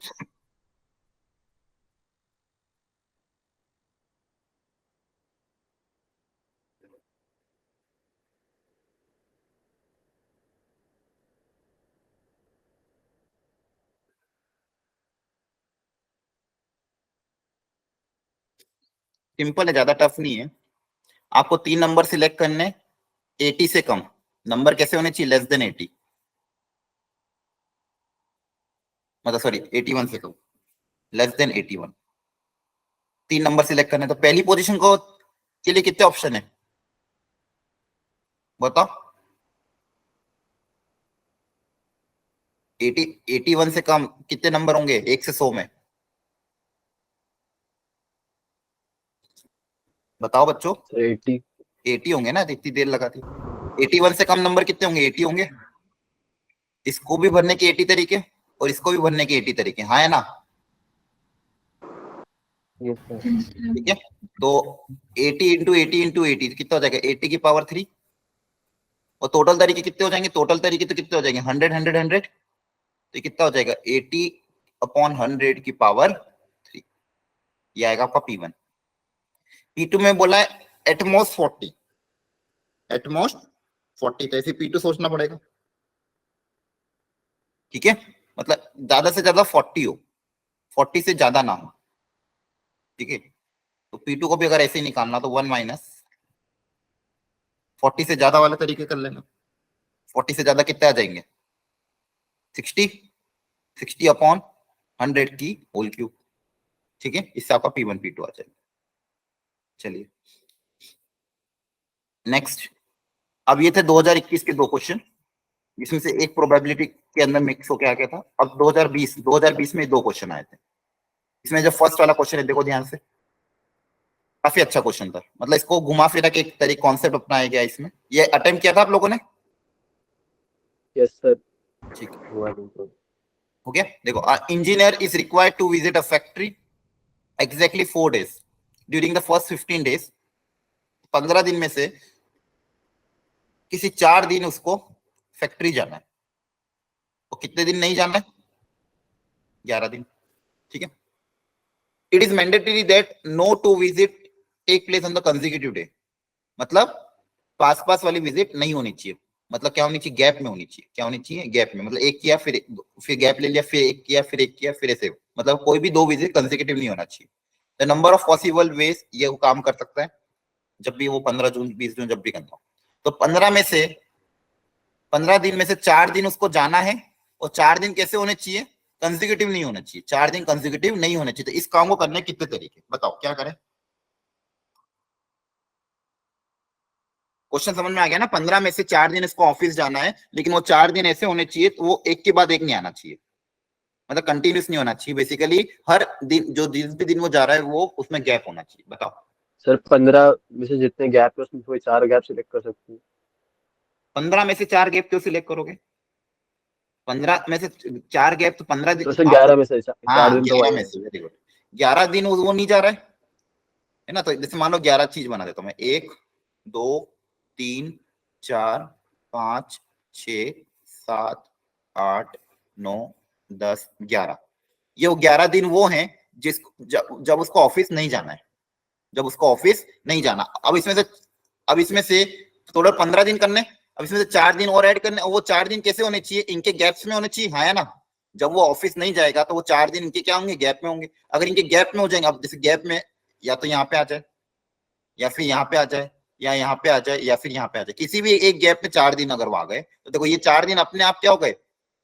सिंपल है, ज्यादा टफ नहीं है। आपको 3 नंबर सिलेक्ट करने 80 से कम, नंबर कैसे होने चाहिए? लेस देन 80, मतलब सॉरी 81 से कम, लेस देन 81। 3 नंबर सिलेक्ट करने, तो पहली पोजीशन को के लिए कितने ऑप्शन है बताओ? 81 से कम कितने नंबर होंगे 1 से 100 में? बताओ बच्चों। 80 होंगे ना, इतनी देर लगा थी। 81 से कम नंबर कितने होंगे? 80 होंगे। इसको भी भरने के 80 तरीके और इसको भी भरने के 80 तरीके, हाँ है ना? ठीक है, तो 80 इंटू 80 इंटू 80 कितना हो जाएगा? 80 की पावर 3। और टोटल तरीके कितने हो जाएंगे? टोटल तरीके तो कितने हो जाएंगे? 100 100 100, तो कितना हो जाएगा? 80/100 की पावर 3, ये आएगा आपका P1। P2 में बोला है एटमोस्ट 40, एटमोस्ट 40, तो ऐसे P2 सोचना पड़ेगा। ठीक है, मतलब ज्यादा से ज्यादा 40 हो, 40 से ज्यादा ना हो, ठीक है। तो P2 को भी अगर ऐसे ही निकालना तो 1 माइनस 40 से ज्यादा वाले तरीके कर लेना। 40 से ज्यादा कितने आ जाएंगे 60, 60 अपॉन 100 की होल क्यूब, ठीक है, इससे आपका P1 P2 आ जाएगा। चलिए नेक्स्ट, अब ये थे 2021 के दो क्वेश्चन, जिसमें से एक प्रोबेबिलिटी के अंदर मिक्स होकर आ गया था। अब 2020 में दो क्वेश्चन आए थे। इसमें जो फर्स्ट वाला क्वेश्चन है देखो ध्यान से, काफी अच्छा क्वेश्चन था, मतलब इसको घुमा फिरा के एक तरीके कॉन्सेप्ट अपनाया गया इसमें। ये अटेम्प्ट किया था आप लोगों ने? Yes sir. ठीक है, हुआ नहीं तो हो गया। देखो, engineer is required to visit a factory exactly 4 days during the first 15 days। 15 दिन में से किसी 4 दिन उसको फैक्ट्री जाना है, तो कितने दिन नहीं जाना है? 11 दिन, ठीक है। It is mandatory that no two visit take place on the consecutive day, मतलब पास पास वाली विजिट नहीं होनी चाहिए। मतलब क्या होनी चाहिए? गैप में होनी चाहिए। क्या होनी चाहिए? गैप में, मतलब एक किया फिर गैप ले लिया, फिर एक किया फिर एक किया फिर ऐसे, मतलब कोई भी 2 विजिट कंसेक्यूटिव नहीं होना चाहिए। The number of possible ways ये वो काम कर सकता है जब भी वो 15 जून 20 जून जब भी करना हो। तो 15 दिन में से 4 दिन उसको जाना है, और 4 दिन कैसे होने चाहिए? कंसेक्यूटिव नहीं होना चाहिए, 4 दिन कंसेक्यूटिव नहीं होने चाहिए। तो इस काम को करने के कितने तरीके बताओ, क्या करें? क्वेश्चन समझ में आ गया ना? 15 में से 4 दिन इसको ऑफिस जाना है, लेकिन वो 4 दिन ऐसे होने चाहिए तो वो एक के बाद एक नहीं आना चाहिए, मतलब कंटिन्यूस नहीं होना चाहिए। बेसिकली हर दिन जो जिस भी दिन वो जा रहा है वो उसमें गैप होना चाहिए। बताओ। सर 15 में से जितने गैप है उसमें कोई 4 गैप सिलेक्ट कर सकते हैं। 15 में से 4 गैप क्यों सिलेक्ट करोगे? 15 में से 4 गैप तो 15 दिन, तो सर 11 में से 4 हाँ दिन तो 11 वही में है। से, वेरी गुड। 11 दिन वो नहीं जा रहा है ना? तो जैसे मान लो 11 चीज बना देता हूँ मैं, 1 2 3 4 5 6 7 8 9 10 11, ये 11 दिन वो हैं जिस जब उसको ऑफिस नहीं जाना है, जब उसको ऑफिस नहीं जाना। अब इसमें से थोड़ा 15 दिन करने, अब इसमें से 4 दिन और ऐड करने, और वो 4 दिन कैसे होने चाहिए? इनके गैप्स में होने चाहिए, हाँ है ना? जब वो ऑफिस नहीं जाएगा तो वो 4 दिन इनके क्या होंगे? गैप में होंगे। अगर इनके गैप में हो जाएंगे, अब जैसे गैप में या तो यहाँ पे आ जाए, या फिर यहाँ पे आ जाए, या यहाँ पे आ जाए, या फिर यहाँ पे आ जाए, किसी भी एक गैप में 4 दिन अगर वो आ गए तो देखो ये 4 दिन अपने आप क्या हो गए?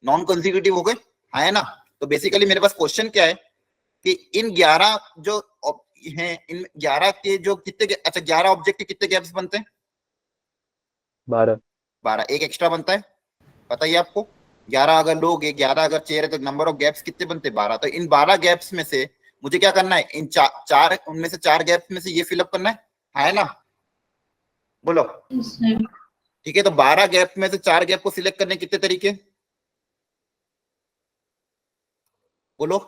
नॉन कंसेक्यूटिव हो गए, हाँ है ना? तो बेसिकली मेरे पास क्वेश्चन क्या है कि इन 11 जो हैं, इन 11 के जो कितने, अच्छा 11 ऑब्जेक्ट के कितने गैप्स बनते हैं? 12, एक एक्स्ट्रा बनता है, पता ही आपको। 11 अगर लोग 11 अगर चेयर है तो नंबर ऑफ गैप्स कितने बनते हैं? 12। तो इन 12 गैप्स में से मुझे क्या करना है? इन चार उनमें से 4 गैप्स में से ये फिलअप करना है ना? बोलो। सर ठीक है, तो 12 गैप में से 4 गैप को सिलेक्ट करने कितने तरीके? बोलो।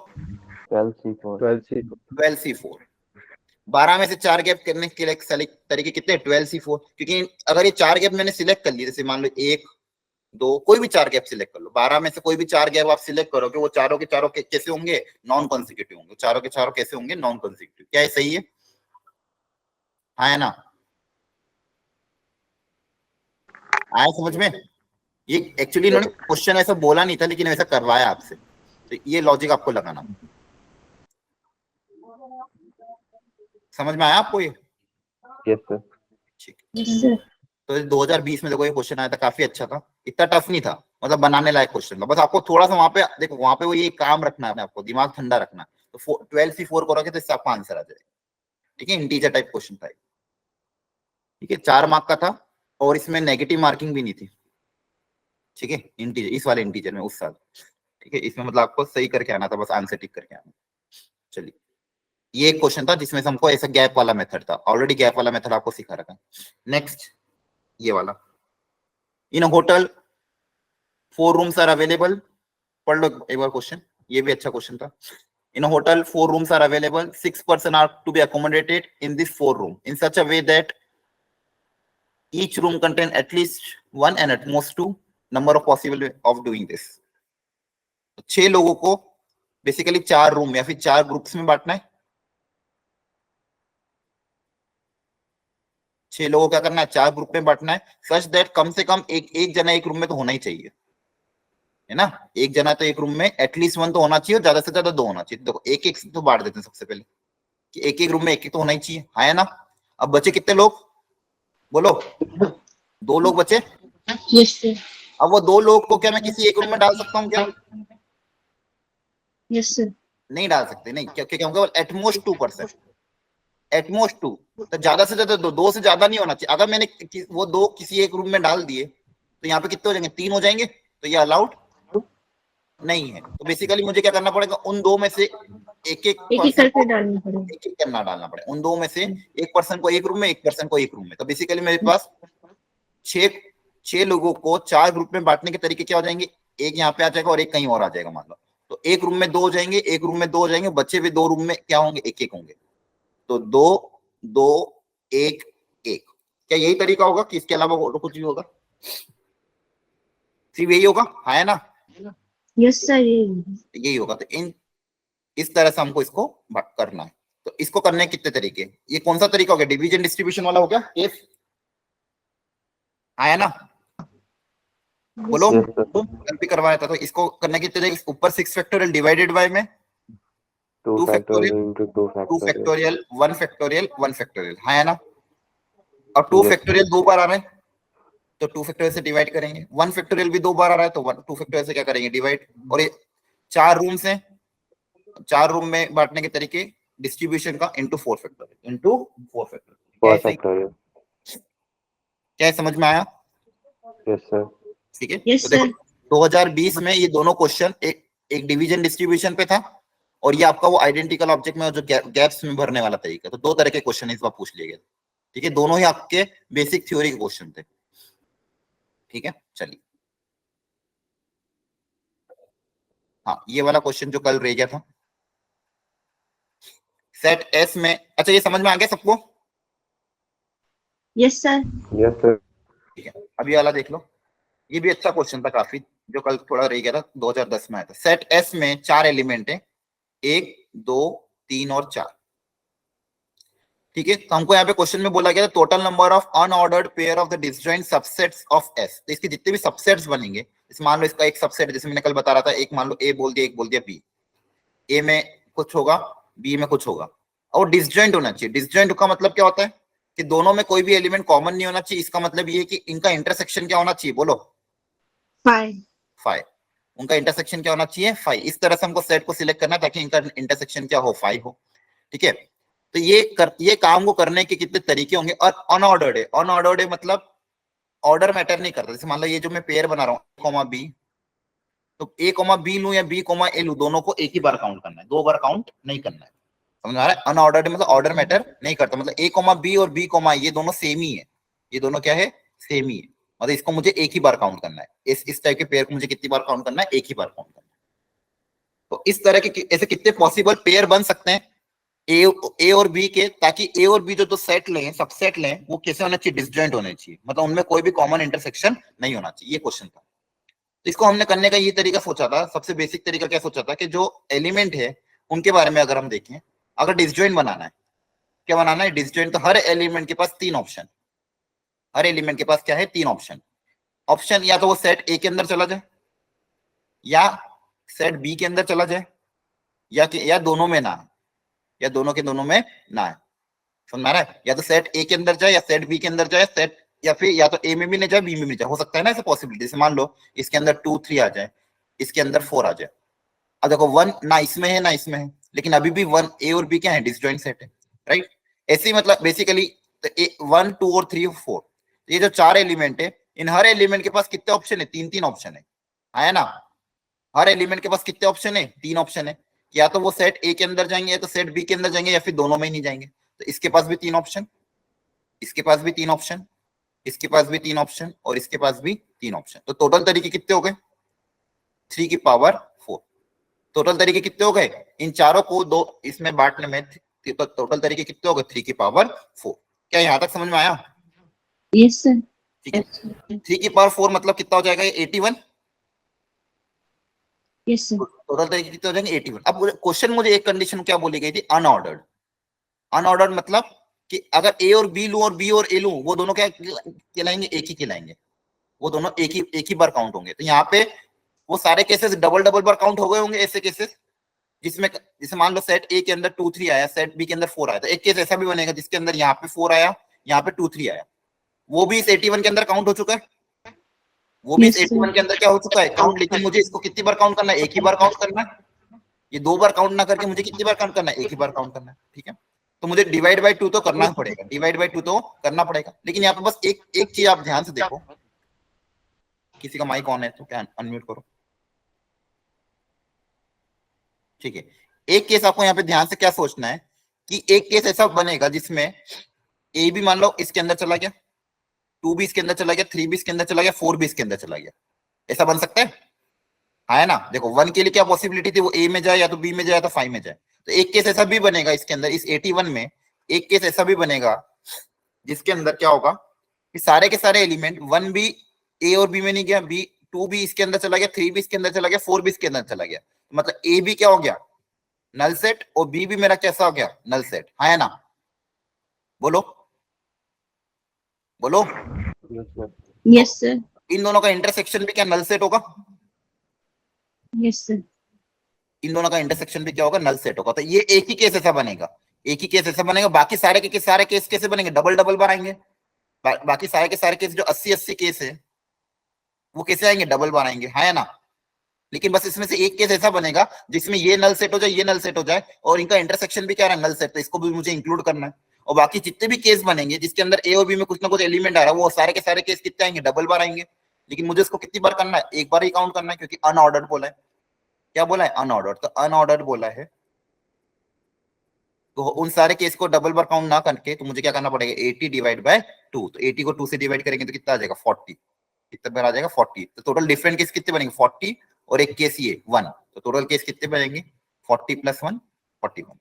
12C4। 12 में से 4 गैप करने के लिए तरीके कितने? 12C4। क्योंकि अगर ये 4 गैप मैंने सिलेक्ट कर लिए, जैसे मान लो 1 2, कोई भी 4 गैप सिलेक्ट कर लो, 12 में से कोई भी 4 गैप आप सिलेक्ट करोगे, वो चारों के चारों कैसे होंगे? नॉन कंसेक्यूटिव होंगे। चारों के चारों कैसे होंगे? Non consecutive. क्या ये सही है? हाँ है ना? आया समझ में? ये एक्चुअली इन्होंने क्वेश्चन ऐसा बोला नहीं था, लेकिन ऐसा करवाया आपसे, तो ये लॉजिक आपको लगाना। समझ में आया आपको ये? Yes sir. ठीक। सर तो 2020 में देखो ये क्वेश्चन आया था, काफी अच्छा था, इतना टफ नहीं था, मतलब बनाने लायक क्वेश्चन था। बस आपको थोड़ा सा वहां पे देखो, वहां पे वो ये काम रखना है, आपको दिमाग ठंडा रखना है। तो 12C4 करोगे तो इससे आपका आंसर आ जाएगा, ठीक है। इंटीजर टाइप क्वेश्चन था, ठीक है, 4 मार्क का था, और इसमें नेगेटिव मार्किंग भी नहीं थी, ठीक है। इंटीजर, इस वाले इंटीजर में उस साल, ठीक है, इसमें मतलब आपको सही करके आना था, बस आंसर टिक करके आना। चलिए, ये एक क्वेश्चन था जिसमें से हमको ऐसा गैप वाला मेथड था, ऑलरेडी गैप वाला मेथड आपको सिखा रखा है। नेक्स्ट ये वाला, इन होटल 4 rooms आर अवेलेबल। पढ़ लो एक बार क्वेश्चन, ये भी अच्छा क्वेश्चन था। In a hotel, 4 rooms are available. 6 persons are to be accommodated in this 4 room in such a way that each room contain at least 1 and at most 2 number of possible way of doing this. 6 लोगों को basically 4 room या फिर 4 groups में बांटना है। 6 लोगों को क्या करना है? 4 ग्रुप में बांटना है, सच दैट कम से कम एक जना एक रूम में तो होना ही चाहिए, है ना। एक जना तो एक रूम में एटलीस्ट 1 तो होना चाहिए और ज्यादा से ज्यादा 2 होना चाहिए। देखो एक एक तो बांट देते हैं सबसे पहले कि एक एक रूम में एक एक तो होना ही चाहिए, है ना। अब बचे कितने लोग, बोलो। 2 लोग बचे। Yes sir. अब वो 2 लोग को क्या मैं किसी एक रूम में डाल सकता हूँ क्या? Yes sir. नहीं डाल सकते, नहीं, क्योंकि केवल एटमोस्ट 2%, एटमोस्ट 2, तो ज्यादा से ज्यादा 2 से ज्यादा नहीं होना चाहिए। अगर मैंने वो 2 किसी एक रूम में डाल दिए तो यहाँ पे कितने हो जाएंगे, 3 हो जाएंगे, तो ये अलाउड नहीं है। तो बेसिकली मुझे क्या करना पड़ेगा, उन 2 में से एक एक एक करके डालना पड़ेगा। एक एक करना डालना पड़ेगा। उन 2 में से एक पर्सन को एक रूम में, एक पर्सन को एक रूम में। तो बेसिकली मेरे पास 6 लोगों को 4 ग्रुप में बांटने के तरीके क्या हो जाएंगे, एक यहाँ पे आ जाएगा और एक कहीं और आ जाएगा मान लो। तो एक रूम में 2 हो जाएंगे, एक रूम में 2 हो जाएंगे, बचे हुए 2 रूम में क्या होंगे, एक एक होंगे। तो 2 2 1 1। क्या यही तरीका होगा कि इसके अलावा और कुछ भी होगा? सिर्फ यही होगा, है ना। यस सर, यही होगा। तो इस तरह से हमको इसको करना है। तो इसको करने के कितने तरीके, ये कौन सा तरीका हो गया, डिवीजन डिस्ट्रीब्यूशन वाला हो गया, केस आया ना, बोलो। कल भी करवाया था। तो इसको करने के तरीके, ऊपर 6 फैक्टोरियल डिवाइडेड बाय में 2 फैक्टोरियल, 2 फैक्टोरियल, 1 फैक्टोरियल, 1 फैक्टोरियल, है ना। और 2 फैक्टोरियल 2 बार आ रहे हैं तो 2 फैक्टोरियल से डिवाइड करेंगे। 1 फैक्टोरियल भी 2 बार आ रहा है तो 2 फैक्टोरियल से क्या करेंगे, डिवाइड। और ये 4 रूम्स हैं, 4 रूम में बांटने के तरीके डिस्ट्रीब्यूशन का इंटू 4 फैक्टोरियल, इंटू 4 फैक्टोरियल। क्या समझ में आया? Yes sir. ठीक है। यस तो देखो 2020 में ये दोनों क्वेश्चन एक डिवीजन डिस्ट्रीब्यूशन पे था और ये आपका वो आइडेंटिकल ऑब्जेक्ट में जो गैप्स में भरने वाला तरीका। तो 2 तरह के क्वेश्चन इस बार पूछ लिए गए। ठीक है, दोनों ही आपके बेसिक थ्योरी के क्वेश्चन थे। ठीक है, चलिए। हाँ, ये वाला क्वेश्चन जो कल रह गया था, सेट एस में। अच्छा, ये समझ में आ गया सबको? Yes sir. Yes sir. ठीक है, अभी वाला देख लो। ये भी अच्छा क्वेश्चन था काफी, जो कल थोड़ा रह गया था, 2010 में आया था। सेट एस में 4 एलिमेंट है, 1 2 3 और 4। ठीक है, तो हमको यहाँ पे क्वेश्चन में बोला गया total number of unordered pair of the disjoint subsets of S. तो इसके जितने भी सबसेट्स बनेंगे, इस मान लो इसका एक सबसेट, जैसे मैंने कल बता रहा था, एक मान लो ए बोल दिया, एक बोल दिया बी, ए में कुछ होगा, बी में कुछ होगा, और डिसजॉइंट होना चाहिए। डिसजॉइंट का मतलब क्या होता है कि दोनों में कोई भी एलिमेंट कॉमन नहीं होना चाहिए। इसका मतलब ये है कि इनका इंटरसेक्शन क्या होना चाहिए, बोलो। 5। उनका इंटरसेक्शन क्या होना चाहिए, 5। इस तरह से हमको सेट को सिलेक्ट करना है ताकि इनका इंटरसेक्शन क्या हो, 5 हो। ठीक है, तो ये काम को करने के कितने तरीके होंगे। और अनऑर्डर्ड है, अनऑर्डर्ड है मतलब ऑर्डर मैटर नहीं करता। जैसे मान लो ये जो मैं पेयर बना रहा हूँ कॉमा बी, तो ए कॉमा बी लूं या बी कॉमा ए लूं, दोनों को एक ही बार काउंट करना है, 2 बार काउंट नहीं करना है। समझ आ रहा है? अनऑर्डर्ड मतलब ऑर्डर मैटर नहीं करता, मतलब ए कॉमा बी और बी कॉमा ये दोनों सेम ही है, ये दोनों क्या है, सेम ही है। मतलब इसको मुझे एक ही बार काउंट करना है। इस टाइप के पेयर को मुझे कितनी बार काउंट करना है, एक ही बार काउंट करना है। तो इस तरह के ऐसे कितने पॉसिबल पेयर बन सकते हैं ए और बी के, ताकि ए और बी जो सेट लें, सबसेट लें, वो कैसे होना चाहिए, डिसजॉइंट होने चाहिए, मतलब उनमें कोई भी कॉमन इंटरसेक्शन नहीं होना चाहिए। ये क्वेश्चन था। तो इसको हमने करने का ये तरीका सोचा था, सबसे बेसिक तरीका क्या सोचा था कि जो एलिमेंट है उनके बारे में अगर हम देखें, अगर डिसजॉइंट बनाना है, क्या बनाना है, डिसजॉइंट, तो हर एलिमेंट के पास 3 ऑप्शन, हर एलिमेंट के पास क्या है, 3 ऑप्शन। ऑप्शन या तो वो सेट ए के अंदर चला जाए, या सेट बी के अंदर चला जाए, या दोनों में ना है, या दोनों के दोनों में ना है। समझ में आ रहा है? या तो सेट ए के अंदर जाए या सेट बी के अंदर जाए, सेट, या फिर या तो ए में भी नहीं जाए, बी में भी जाए, हो सकता है ना ऐसे पॉसिबिलिटी। जैसे मान लो इसके अंदर 2 3 आ जाए, इसके अंदर 4 आ जाए। अब देखो 1 ना इसमें है ना इसमें है, लेकिन अभी भी 1 ए और बी क्या है, डिसजॉइंट सेट है, राइट। ऐसे ही मतलब बेसिकली 1 2 और 3 और 4, ये जो 4 एलिमेंट है, इन हर एलिमेंट के पास कितने ऑप्शन है, 3 3 ऑप्शन है ना। हर एलिमेंट के पास कितने ऑप्शन है, 3 ऑप्शन है। या तो वो सेट ए के अंदर जाएंगे, या तो सेट बी के अंदर जाएंगे, या फिर दोनों में ही नहीं जाएंगे। तो इसके पास भी 3 ऑप्शन, इसके पास भी 3 ऑप्शन, इसके पास भी 3 ऑप्शन, और इसके पास भी 3 ऑप्शन। तो टोटल तरीके कितने हो गए, 3 की पावर 4। टोटल तरीके कितने हो गए, इन चारों को 2 इसमें बांटने में, तो टोटल तरीके कितने हो गए, 3 की पावर 4। क्या यहां तक समझ में आया? Yes sir. ठीक है, 3 की पावर 4 मतलब कितना हो जाएगा, 81। Yes sir. टोटल तरीके कितने हो जाएंगे, 81। अब क्वेश्चन मुझे एक कंडीशन क्या बोली गई थी, अनऑर्डर्ड। अनऑर्डर्ड मतलब कि अगर ए और बी लूं और बी और ए लूं, वो दोनों क्या कहलाएंगे, एक ही कहलाएंगे, वो दोनों एक ही बार काउंट होंगे। तो यहाँ पे वो सारे केसेस डबल डबल बार काउंट हो गए होंगे। ऐसे केसेस जिसमें जैसे मान लो सेट ए के अंदर 2 3 आया, सेट बी के अंदर 4 आया, तो एक केस ऐसा भी बनेगा जिसके अंदर यहाँ पे 4 आया, यहाँ पे 2 3 आया, वो भी इस 81 के अंदर काउंट हो चुका है, वो भी इस Yes, sir. 81 के अंदर क्या हो चुका है काउंट। लेकिन मुझे इसको कितनी बार काउंट करना है, एक ही बार काउंट करना है। ये 2 बार काउंट ना करके मुझे कितनी बार काउंट करना है, एक ही बार काउंट करना है। ठीक है, तो मुझे डिवाइड बाय 2 तो करना पड़ेगा, डिवाइड बाय 2 तो करना पड़ेगा। लेकिन यहाँ पे बस एक चीज आप ध्यान से देखो, किसी का माइक ऑन है तो क्या अनम्यूट करो। ठीक है, एक केस आपको यहाँ पे ध्यान से क्या सोचना है कि एक केस ऐसा बनेगा जिसमें ए भी मान लो इसके अंदर चला गया, 2 भी इसके अंदर चला गया, 3 भी इसके अंदर चला गया, 4 भी इसके अंदर चला गया। ऐसा बन सकता है, हाँ है ना। देखो 1 के लिए क्या पॉसिबिलिटी थी, वो ए में जाए या तो बी में जाए या तो 5 में जाए। तो एक केस ऐसा भी बनेगा इसके अंदर, इस 81 में एक केस ऐसा भी बनेगा जिसके अंदर क्या होगा कि सारे के सारे एलिमेंट 1 भी ए और बी में नहीं गया, बी 2 भी इसके अंदर चला गया, 3 भी इसके अंदर चला गया, 4 भी इसके अंदर चला गया। मतलब ए भी क्या हो गया नल सेट और बी भी मेरा कैसा हो गया नल सेट, हाँ है ना। बोलो बोलो, Yes, sir. Yes, sir. इन दोनों का इंटरसेक्शन भी क्या नल सेट होगा, Yes, sir. इन दोनों का इंटरसेक्शन भी क्या होगा नल सेट होगा। तो ये एक ही केस ऐसा बनेगा, एक ही केस ऐसा बनेगा। बाकी सारे के सारे केस कैसे बनेंगे, डबल डबल बार आएंगे। बाकी सारे के सारे केस जो 80-80 केस है वो कैसे आएंगे, डबल बार आएंगे, हाँ है ना। लेकिन बस इसमें से एक केस ऐसा बनेगा जिसमें ये नल सेट हो जाए, ये नल सेट हो जाए और इनका इंटरसेक्शन भी क्या है नल सेट, तो इसको भी मुझे इंक्लूड करना है। और बाकी जितने भी केस बनेंगे जिसके अंदर ए और बी में कुछ ना कुछ एलिमेंट आ रहा है, वो सारे के सारे केस कितने आएंगे, डबल बार आएंगे। लेकिन मुझे इसको कितनी बार करना है, एक बार ही काउंट करना है, क्योंकि अनऑर्डर्ड बोला है। क्या बोला है, अनऑर्डर्ड। तो अनऑर्डर्ड बोला है तो उन सारे केस को डबल बार काउंट ना करके तो मुझे क्या करना पड़ेगा, 80 डिवाइड बाय 2। तो 80 को 2 से डिवाइड करेंगे तो कितना आ जाएगा 40, कितना बार आ जाएगा 40। तो टोटल डिफरेंट केस कितने बनेंगे 40 और एक केस ये 1, तो टोटल केस कितने बनेंगे 40 + 1 41।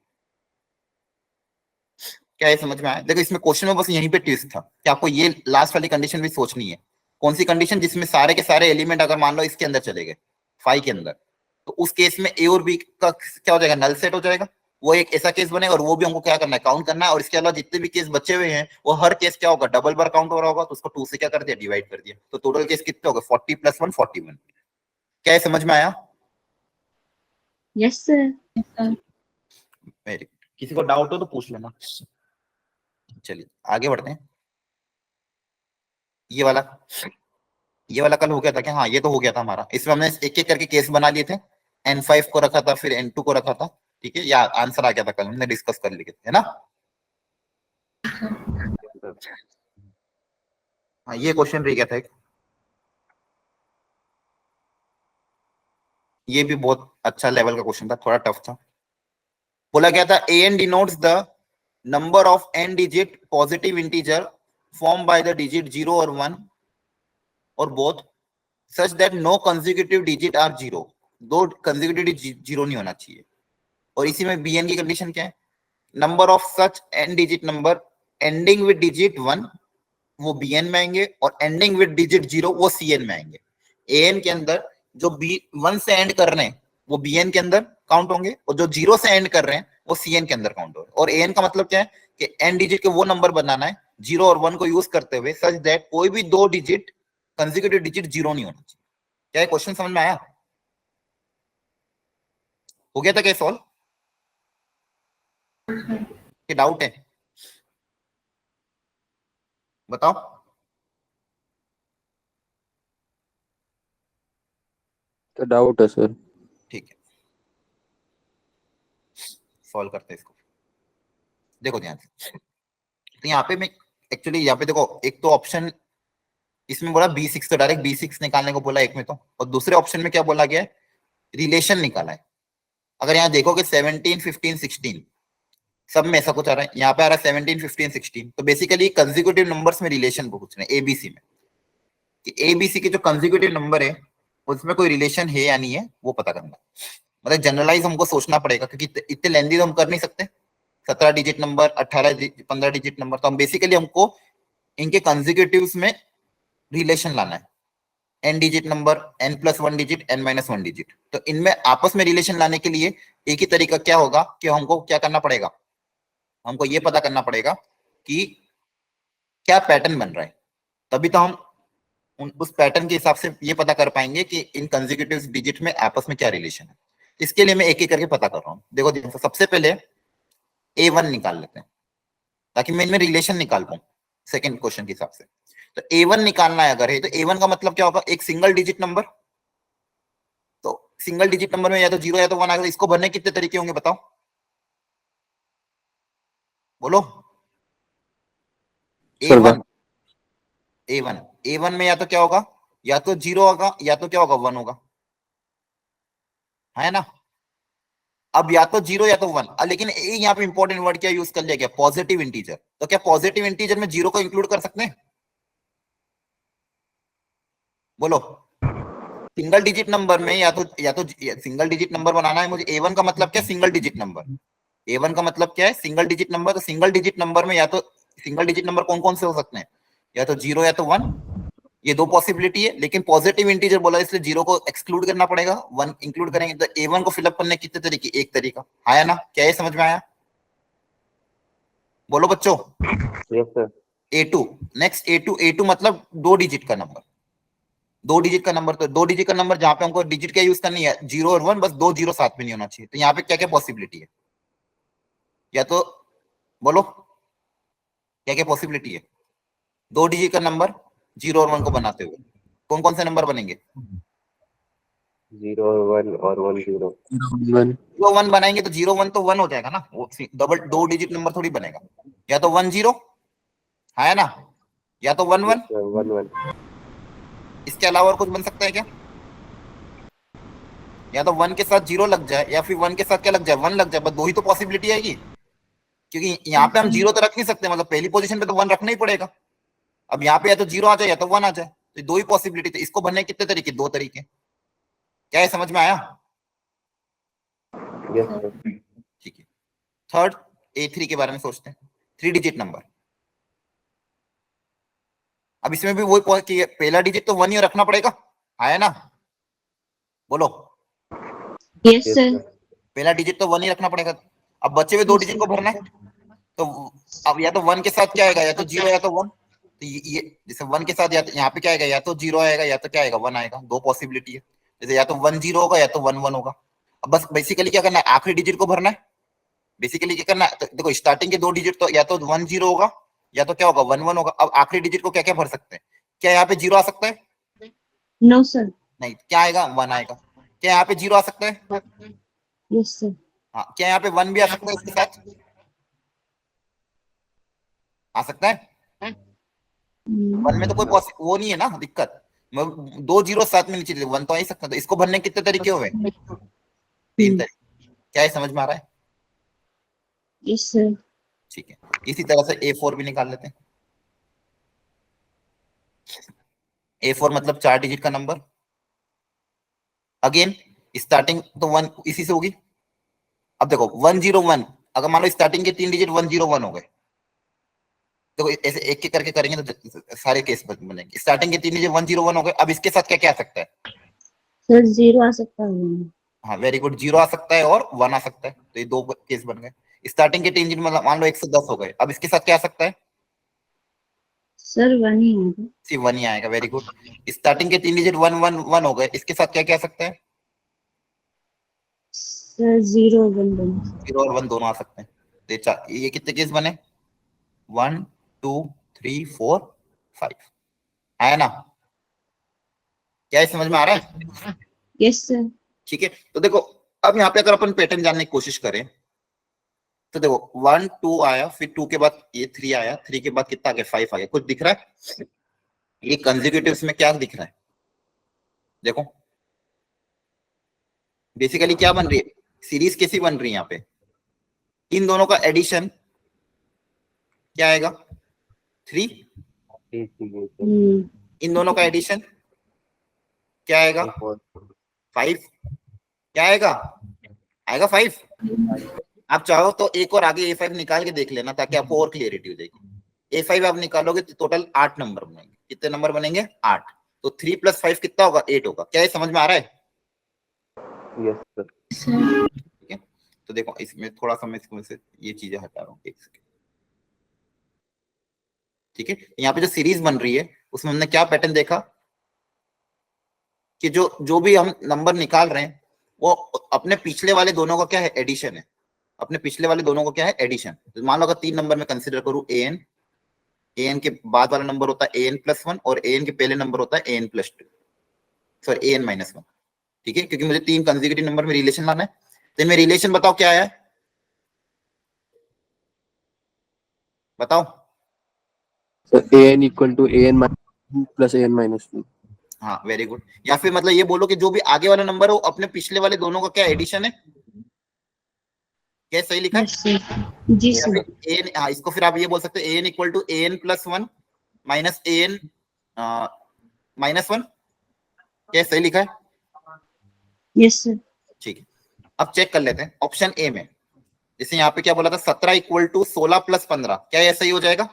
क्या ये समझ में आया। देखो इसमें क्वेश्चन में बस यहीं पे ट्विस्ट था कि आपको ये लास्ट वाली कंडीशन भी सोचनी है। कौन सी कंडीशन, जिसमें सारे के सारे एलिमेंट अगर मान लो इसके अंदर चले गए 5 के अंदर, तो उस केस में ए और बी का क्या हो जाएगा, नल सेट हो जाएगा। वो एक ऐसा केस बनेगा और वो भी हमको क्या करना है, काउंट करना है। और इसके अलावा जितने भी केस बचे हुए हैं वो हर केस क्या होगा, डबल बार काउंट हो रहा होगा, तो उसको 2 से क्या कर दिया, डिवाइड कर दिया। तो टोटल केस कितने हो गए 40 + 1 41। क्या ये समझ में आया। Yes, sir. Yes, sir. Very good. किसी को डाउट हो तो पूछ लेना। चलिए आगे बढ़ते हैं। ये वाला कल हो गया था क्या, हाँ ये तो हो गया था हमारा। इसमें हमने एक एक करके केस बना लिए थे, N5 को रखा था, फिर N2 को रखा था। ठीक है, या आंसर आ गया था कल, हमने डिस्कस कर लिए थे, है ना। हाँ ये क्वेश्चन रह गया था एक, ये भी बहुत अच्छा लेवल का क्वेश्चन था, थोड़ा टफ था। बोला गया था an denotes the number of n digit positive integer formed by the digit 0 or 1 or both such that no consecutive digit are 0। दो consecutive digit 0 नहीं होना चाहिए। और इसी में bn की कंडीशन क्या है, number of such n digit number ending with digit 1 वो bn में आएंगे और एंडिंग विद डिजिट 0 वो cn में आएंगे। an के अंदर जो b1 से एंड कर रहे हैं वो bn के अंदर काउंट होंगे और जो 0 से एंड कर रहे हैं वो cn के अंदर काउंट होंगे। और an का मतलब क्या है कि n डिजिट के वो नंबर बनाना है 0 और 1 को यूज करते हुए सच दैट कोई भी दो डिजिट कंसेक्यूटिव डिजिट 0 नहीं होना चाहिए। क्या ये क्वेश्चन समझ में आया, हो गया था क्या सॉल्व, कि डाउट है बताओ। तो डाउट है सर। ठीक है सॉल्व करते हैं इसको, देखो ध्यान से। तो यहाँ पे मैं एक्चुअली यहाँ पे देखो, एक तो ऑप्शन इसमें बोला B6, तो डायरेक्ट B6 निकालने को बोला एक में तो, और दूसरे ऑप्शन में क्या बोला गया है, रिलेशन निकाला है। अगर यहाँ देखोगे 17 15 16 सब में ऐसा कुछ आ रहा है, यहाँ पे आ रहा है 17 15 16। तो बेसिकली कंसेक्यूटिव नंबर्स में रिलेशन को पूछ रहे हैं एबीसी में, कि एबीसी के जो कंसेक्यूटिव नंबर है उसमें कोई रिलेशन है या नहीं है वो पता करना। मतलब जनरलाइज हमको सोचना पड़ेगा, क्योंकि इतने लेंदी तो हम कर नहीं सकते, 17 डिजिट नंबर 15 डिजिट नंबर। तो हम बेसिकली हमको इनके कंसेक्यूटिव्स में रिलेशन लाना है, n digit number, n+1 digit, n-1 digit. तो इनमें आपस में रिलेशन लाने के लिए एक ही तरीका क्या होगा कि हमको क्या करना पड़ेगा, हमको ये पता करना पड़ेगा कि क्या पैटर्न बन रहा है, तभी तो हम उस पैटर्न के हिसाब से ये पता कर पाएंगे कि इन कंसेक्यूटिव डिजिट में आपस में क्या रिलेशन है। इसके लिए मैं एक एक करके पता कर रहा हूँ। देखो सबसे पहले A1 निकाल लेते हैं ताकि मैं इनमें रिलेशन निकाल पाऊं सेकंड क्वेश्चन के हिसाब से। तो A1 निकालना है अगर है तो A1 का मतलब क्या होगा, एक सिंगल डिजिट नंबर। तो सिंगल डिजिट नंबर में या तो 0 या तो 1 आएगा। इसको भरने कितने तरीके होंगे बताओ, बोलो। सर A1 A1 में या तो क्या होगा, या तो 0 होगा या तो क्या होगा 1 होगा, है ना। अब या तो 0 या तो 1, लेकिन यहाँ पे इंपॉर्टेंट वर्ड क्या यूज कर लिया गया, पॉजिटिव इंटीजर। तो क्या पॉजिटिव इंटीजर में 0 को इंक्लूड कर सकते हैं, बोलो। सिंगल डिजिट नंबर में या तो सिंगल डिजिट नंबर बनाना है मुझे। A1 का मतलब क्या, सिंगल डिजिट नंबर। A1 का मतलब क्या है, सिंगल डिजिट नंबर। तो सिंगल डिजिट नंबर में या तो सिंगल डिजिट नंबर कौन कौन से हो सकते हैं, या तो 0 या तो 1, ये दो पॉसिबिलिटी है। लेकिन पॉजिटिव इंटीजर बोला इसलिए 0 को एक्सक्लूड करना पड़ेगा, 1 इंक्लूड करेंगे। तो A1 को फिलअप करने कितने तरीके, एक तरीका आया ना। क्या ये समझ में आया, बोलो बच्चों। Yes sir. A2 next, A2 मतलब 2 डिजिट का नंबर। 2 डिजिट का नंबर, तो 2 डिजिट का नंबर जहां पे हमको डिजिट क्या यूज करनी है, 0 और 1, बस 2 0 साथ में नहीं होना चाहिए। तो यहाँ पे क्या क्या पॉसिबिलिटी है, या तो बोलो क्या क्या पॉसिबिलिटी है। 2 डिजिट का नंबर 0 और 1 को बनाते हुए कौन कौन से नंबर बनेंगे, 0 और 1 और 1 0 1 0 1 बनाएंगे तो 0 1 तो 1 हो जाएगा ना, वो डबल 2 डिजिट नंबर थोड़ी बनेगा। या तो 1 0 है ना, या तो 1 1। 1 1 इसके अलावा और कुछ बन सकता है क्या, या तो 1 के साथ 0 लग जाए या फिर 1 के साथ क्या लग जाए, 1 लग जाए, बस 2 ही तो पॉसिबिलिटी आएगी। क्योंकि यहाँ पे हम 0 तो रख नहीं सकते, मतलब पहली पोजीशन पे तो 1 रखना ही पड़ेगा। अब यहाँ पे या तो 0 आ जाए या तो 1 आ जाए, तो 2 ही पॉसिबिलिटी। तो इसको भरने कितने तरीके, 2 तरीके। क्या ये समझ में आया, यस सर। ठीक है। थर्ड A3 के बारे में सोचते हैं, 3 डिजिट नंबर। अब इसमें भी वही कि पहला डिजिट तो 1 ही रखना पड़ेगा, आया ना, बोलो। Yes yes sir. सर। पहला डिजिट तो 1 ही रखना पड़ेगा। अब बचे हुए 2 डिजिट को भरना है, तो अब या तो 1 के साथ क्या आएगा, या तो 0 या तो 1। तो ये जैसे 1 के साथ यहाँ पे क्या आएगा, या तो 0 आएगा या तो क्या आएगा 1 आएगा, दो पॉसिबिलिटी है। जैसे या तो 1 0 होगा या तो 1 1 होगा। अब बस बेसिकली क्या करना है, आखिरी डिजिट को भरना है। बेसिकली क्या करना है, तो देखो स्टार्टिंग के 2 डिजिट तो या तो 1 0 होगा या तो क्या होगा 1 1 होगा। अब आखिरी डिजिट को क्या क्या भर सकते हैं, क्या यहाँ पे 0 आ सकता है, नो सर। नहीं, क्या आएगा 1 आएगा। क्या यहाँ पे 0 आ सकता है, यस सर। हाँ। क्या यहाँ पे 1 भी आ सकता है इसके साथ, आ सकता है। 1 में तो कोई वो नहीं है ना दिक्कत, 2 0 साथ में नीचे 1 तो आ ही सकता है। तो इसको भरने कितने तरीके हुए, 3 तरीके। क्या ये समझ में आ रहा है, यस सर। ठीक है। इसी तरह से A4 भी निकाल लेते हैं। A4 मतलब 4 डिजिट का नंबर। अगेन स्टार्टिंग तो 1 इसी से होगी। अब देखो 1 0 1, अगर मान लो स्टार्टिंग के 3 डिजिट 1 0 1 हो गए, देखो ऐसे एक एक करके करेंगे तो सारे केस बनेंगे। स्टार्टिंग के 3 डिजिट 1 0 1 हो गए। अब इसके साथ क्या क्या आ सकता है, सर 0 आ सकता है। हाँ वेरी गुड, 0 आ सकता है और 1 आ सकता है। तो ये दो केस बन गए। स्टार्टिंग के 3 डिजिट मतलब मान लो 1 से 10 हो गए। अब इसके साथ क्या आ सकता है, सर 1 ही आएगा। सी 1 ही आएगा, वेरी गुड। स्टार्टिंग के 3 डिजिट 1 1 1 हो गए। इसके साथ क्या क्या आ सकता है, सर 0 1 1। 0 और 1 दोनों आ सकते हैं। तो ये कितने केस बने, 1 2 3 4 5, आया ना। क्या ये समझ में आ रहा है, यस सर। ठीक है। तो देखो अब यहाँ पे अगर अपन पैटर्न जानने की कोशिश करें तो देखो 1 2 आया, फिर 2 के बाद ये 3 आया, 3 के बाद कितना आ गया 5 आ गया। कुछ दिख रहा है, ये कंसेक्यूटिव्स में क्या दिख रहा है, देखो बेसिकली क्या बन रही है, सीरीज कैसी बन रही है। यहाँ पे इन दोनों का एडिशन क्या आएगा 3, इन दोनों का एडिशन क्या आएगा 5, क्या आएगा, आएगा 5। आप चाहो तो एक और आगे A5 निकाल के देख लेना ताकि आपको और क्लियरिटी हो जाएगी। A5 आप निकालोगे तो टोटल 8 नंबर बनेंगे। कितने नंबर बनेंगे, 8। तो 3 + 5 कितना होगा, 8 होगा। क्या ये समझ में आ रहा है, यस सर। ठीक है। तो देखो इसमें थोड़ा सा मैं इसमें से ये चीजें हटा रहा हूँ, एक सेकंड, ठीक है। यहाँ पे जो सीरीज बन रही है उसमें हमने क्या पैटर्न देखा, कि जो भी हम नंबर निकाल रहे हैं वो अपने पिछले वाले दोनों का क्या है, एडिशन है। अपने पिछले वाले दोनों का क्या है, एडिशन। तो मान लो अगर 3 नंबर में कंसीडर करूं an के बाद वाला नंबर होता है an+1 और an के पहले नंबर होता है an+2, सॉरी an-1, ठीक है, क्योंकि मुझे 3 कंसेक्यूटिव नंबर में रिलेशन लाना है। तो इनमें रिलेशन बताओ क्या है, बताओ। So an equal to an plus an minus 2. हाँ वेरी गुड। या फिर मतलब ये बोलो कि जो भी आगे वाला नंबर है वो अपने पिछले वाले दोनों का क्या एडिशन है, क्या सही लिखा है? Yes sir. जी या सर। फिर an, हाँ, इसको फिर आप ये बोल सकते हैं an equal to an+1 minus an -1, क्या सही लिखा है? Yes sir. ठीक है, अब चेक कर लेते हैं ऑप्शन ए में। जैसे यहाँ पे क्या बोला था, 17 इक्वल टू 16 + 15, क्या ये सही हो जाएगा?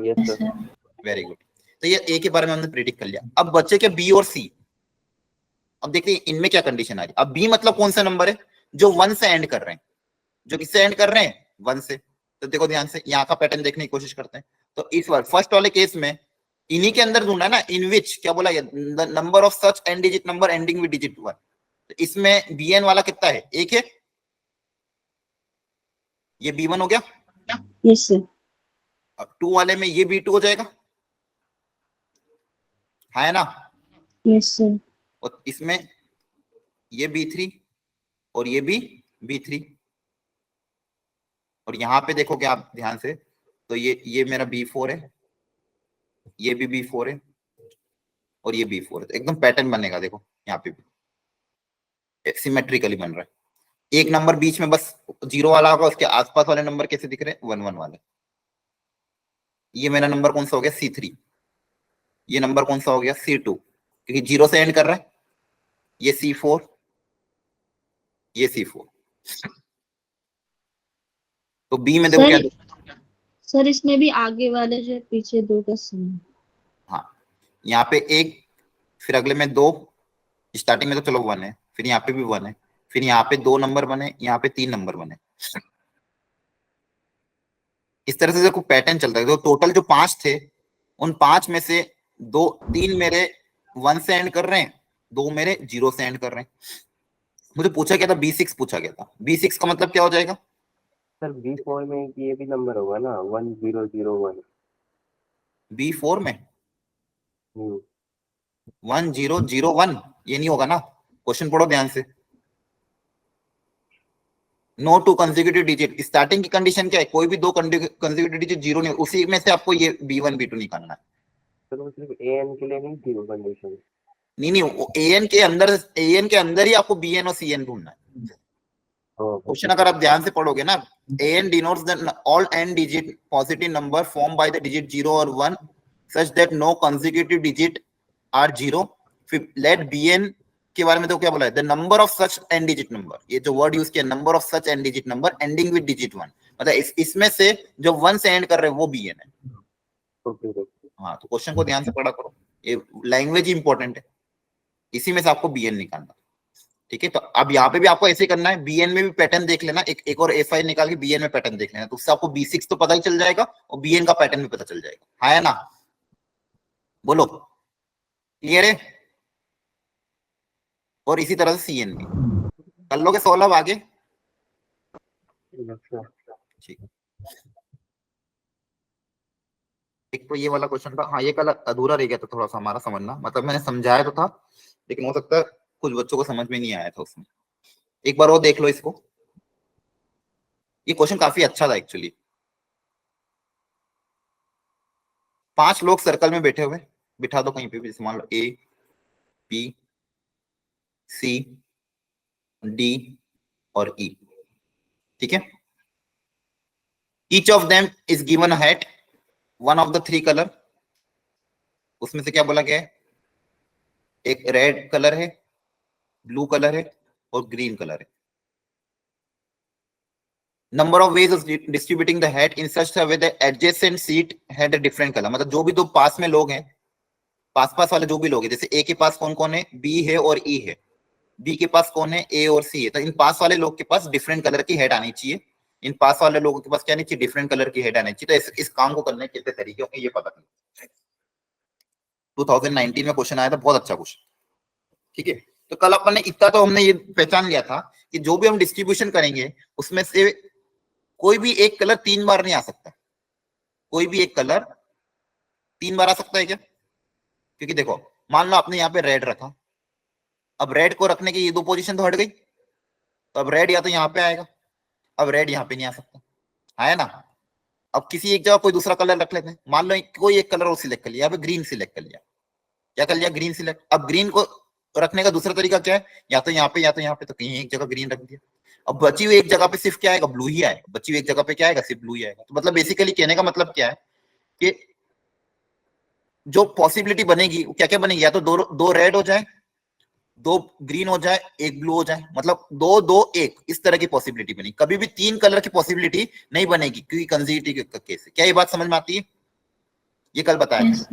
Yes, yes sir. Sir. Very good. तो ये ए के बारे में हमने प्रेडिक्ट कर लिया। अब बच्चे क्या बी और सी। अब देखते हैं इनमें क्या कंडीशन आ रही है। अब बी मतलब कौन सा नंबर है, जो 1 से एंड कर रहे हैं, जो किससे एंड कर रहे हैं, 1 से। तो देखो ध्यान से यहाँ का पैटर्न देखने की कोशिश करते हैं। तो इस बार फर्स्ट वाले केस में इन्हीं के अंदर ढूंढना है ना, इन विच क्या बोला, number of such and digit number ending with digit 1। तो इसमें bn वाला कितना है, 1 है, ये b1 हो गया। Yes sir. अब 2 वाले में ये b2 हो जाएगा, है ना। Yes sir. और इसमें ये b3 और ये भी b3। और यहाँ पे देखोगे आप ध्यान से, तो ये मेरा b4 है, ये भी b4 है और ये b4 है। तो एकदम पैटर्न बनेगा, देखो यहाँ पे भी सिमेट्रिकली बन रहा है। एक नंबर बीच में बस 0 वाला होगा, उसके आसपास वाले नंबर कैसे दिख रहे हैं, 1 1 वाले। ये मेरा नंबर कौन सा हो गया, C3। ये नंबर कौन सा हो गया, C2, क्योंकि 0 से एंड कर रहा है। ये C4, ये C4। तो बी में देखो क्या, सर इसमें भी आगे वाले जो पीछे 2 का सेम। हाँ यहाँ पे 1, फिर अगले में 2, स्टार्टिंग में तो चलो 1 है, फिर यहाँ पे भी 1 है, फिर यहाँ पे 2 नंबर बने, यहाँ पे 3 नंबर बने। इस तरह से देखो पैटर्न चलता है। तो टोटल जो 5 थे, उन 5 में से 3 मेरे 1 से एंड कर रहे हैं, 2 मेरे 0 से एंड कर रहे हैं। मुझे पूछा गया था B6, पूछा गया था B6 का मतलब क्या हो जाएगा, Sir, B4 में ये भी नंबर होगा ना, 1001. B4 में हम्म 1001 ये नहीं होगा ना। क्वेश्चन पढ़ो ध्यान से। No two consecutive digit, starting की कंडीशन क्या है, कोई भी 2 कंसेक्यूटिव डिजिट 0 नहीं, उसी में से आपको ये B1 B2 निकालना है। सर वो सिर्फ an के लिए नहीं थी वो कंडीशन। नहीं an के अंदर ही आपको bn और cn ढूंढना है। क्वेश्चन अगर आप ध्यान से पढ़ोगे ना, an denotes the all n digit positive number formed by the digit 0 or 1 such that no consecutive digit are 0. फिर let bn के बारे में तो क्या बोला है, the number of such n digit number, ये जो वर्ड यूज किया, number of such n digit number ending with digit 1, मतलब इसमें से जो 1 से एंड कर रहे हैं वो bn है। हाँ तो क्वेश्चन को ध्यान से पढ़ा करो, ये लैंग्वेज इंपॉर्टेंट है, इसी में से आपको bn निकालना। ठीक है, तो अब यहाँ पे भी आपको ऐसे करना है, bn में भी पैटर्न देख लेना, एक और A5 निकाल के bn में पैटर्न देख लेना, तो उससे आपको B6 तो पता ही चल जाएगा और bn का पैटर्न भी पता चल जाएगा, है ना। बोलो क्लियर है। और इसी तरह से cn भी कर लोगे सॉल्व आगे। ठीक, एक तो ये वाला क्वेश्चन था, हाँ ये कल अधूरा रह गया था थोड़ा सा हमारा समझना, मतलब मैंने समझाया तो था लेकिन हो सकता है कुछ बच्चों को समझ में नहीं आया था उसमें। एक बार वो देख लो इसको, ये क्वेश्चन काफी अच्छा था एक्चुअली। 5 लोग सर्कल में बैठे हुए, बिठा दो कहीं पे भी, मान लो A B C D और E, ठीक है। Each of them is given a hat, one of the 3 colour, उसमें से क्या बोला गया है, एक रेड कलर है, ब्लू कलर है और ग्रीन कलर है। Number of ways of distributing the hat in such a way the adjacent seat had a different colour, मतलब जो भी 2 पास में लोग हैं, पास वाले जो भी लोग हैं, जैसे ए के पास कौन कौन है, बी है और ई है, बी के पास कौन है, ए और सी है, तो इन पास वाले लोग के पास डिफरेंट कलर की हेड आनी चाहिए, इन पास वाले लोगों के पास क्या आनी चाहिए, डिफरेंट कलर की हेड आनी चाहिए। तो इस काम को करने के तरीके होंगे ये पता नहीं। 2019 में क्वेश्चन आया था, बहुत अच्छा क्वेश्चन। ठीक है, तो कल अपन ने इतना तो हमने ये पहचान लिया था कि जो भी हम डिस्ट्रीब्यूशन करेंगे उसमें से कोई भी एक कलर 3 बार नहीं आ सकता। कोई भी एक कलर 3 बार आ सकता है क्या? क्योंकि देखो मान लो आपने यहाँ पे रेड रखा, अब रेड को रखने की ये 2 पोजीशन तो हट गई, तो अब रेड या तो यहाँ पे आएगा, अब रेड यहाँ पे नहीं आ सकता है ना। अब किसी एक जगह कोई दूसरा कलर रख लेते हैं, मान लो कोई एक कलर और सिलेक्ट कर लिया, यहाँ पे ग्रीन सिलेक्ट कर लिया, क्या कर लिया, ग्रीन सिलेक्ट। अब ग्रीन को रखने का दूसरा तरीका क्या है, या तो यहाँ पे या तो यहाँ पे, तो कहीं एक जगह ग्रीन रख दिया। अब बची हुई एक जगह पे सिर्फ क्या आएगा, ब्लू ही आएगा। बची हुई एक जगह पे क्या आएगा, सिर्फ ब्लू ही आएगा। तो मतलब बेसिकली कहने का मतलब क्या है कि जो पॉसिबिलिटी बनेगी क्या क्या बनेगी, या तो दो रेड हो जाए, 2 ग्रीन हो जाए, 1 ब्लू हो जाए, मतलब 2 2 1 इस तरह की पॉसिबिलिटी बनेगी। कभी भी 3 कलर की पॉसिबिलिटी नहीं बनेगी, क्योंकि कंसेक्यूटिव का केस है। क्या ये बात समझ में आती है? ये कल बताया Yes.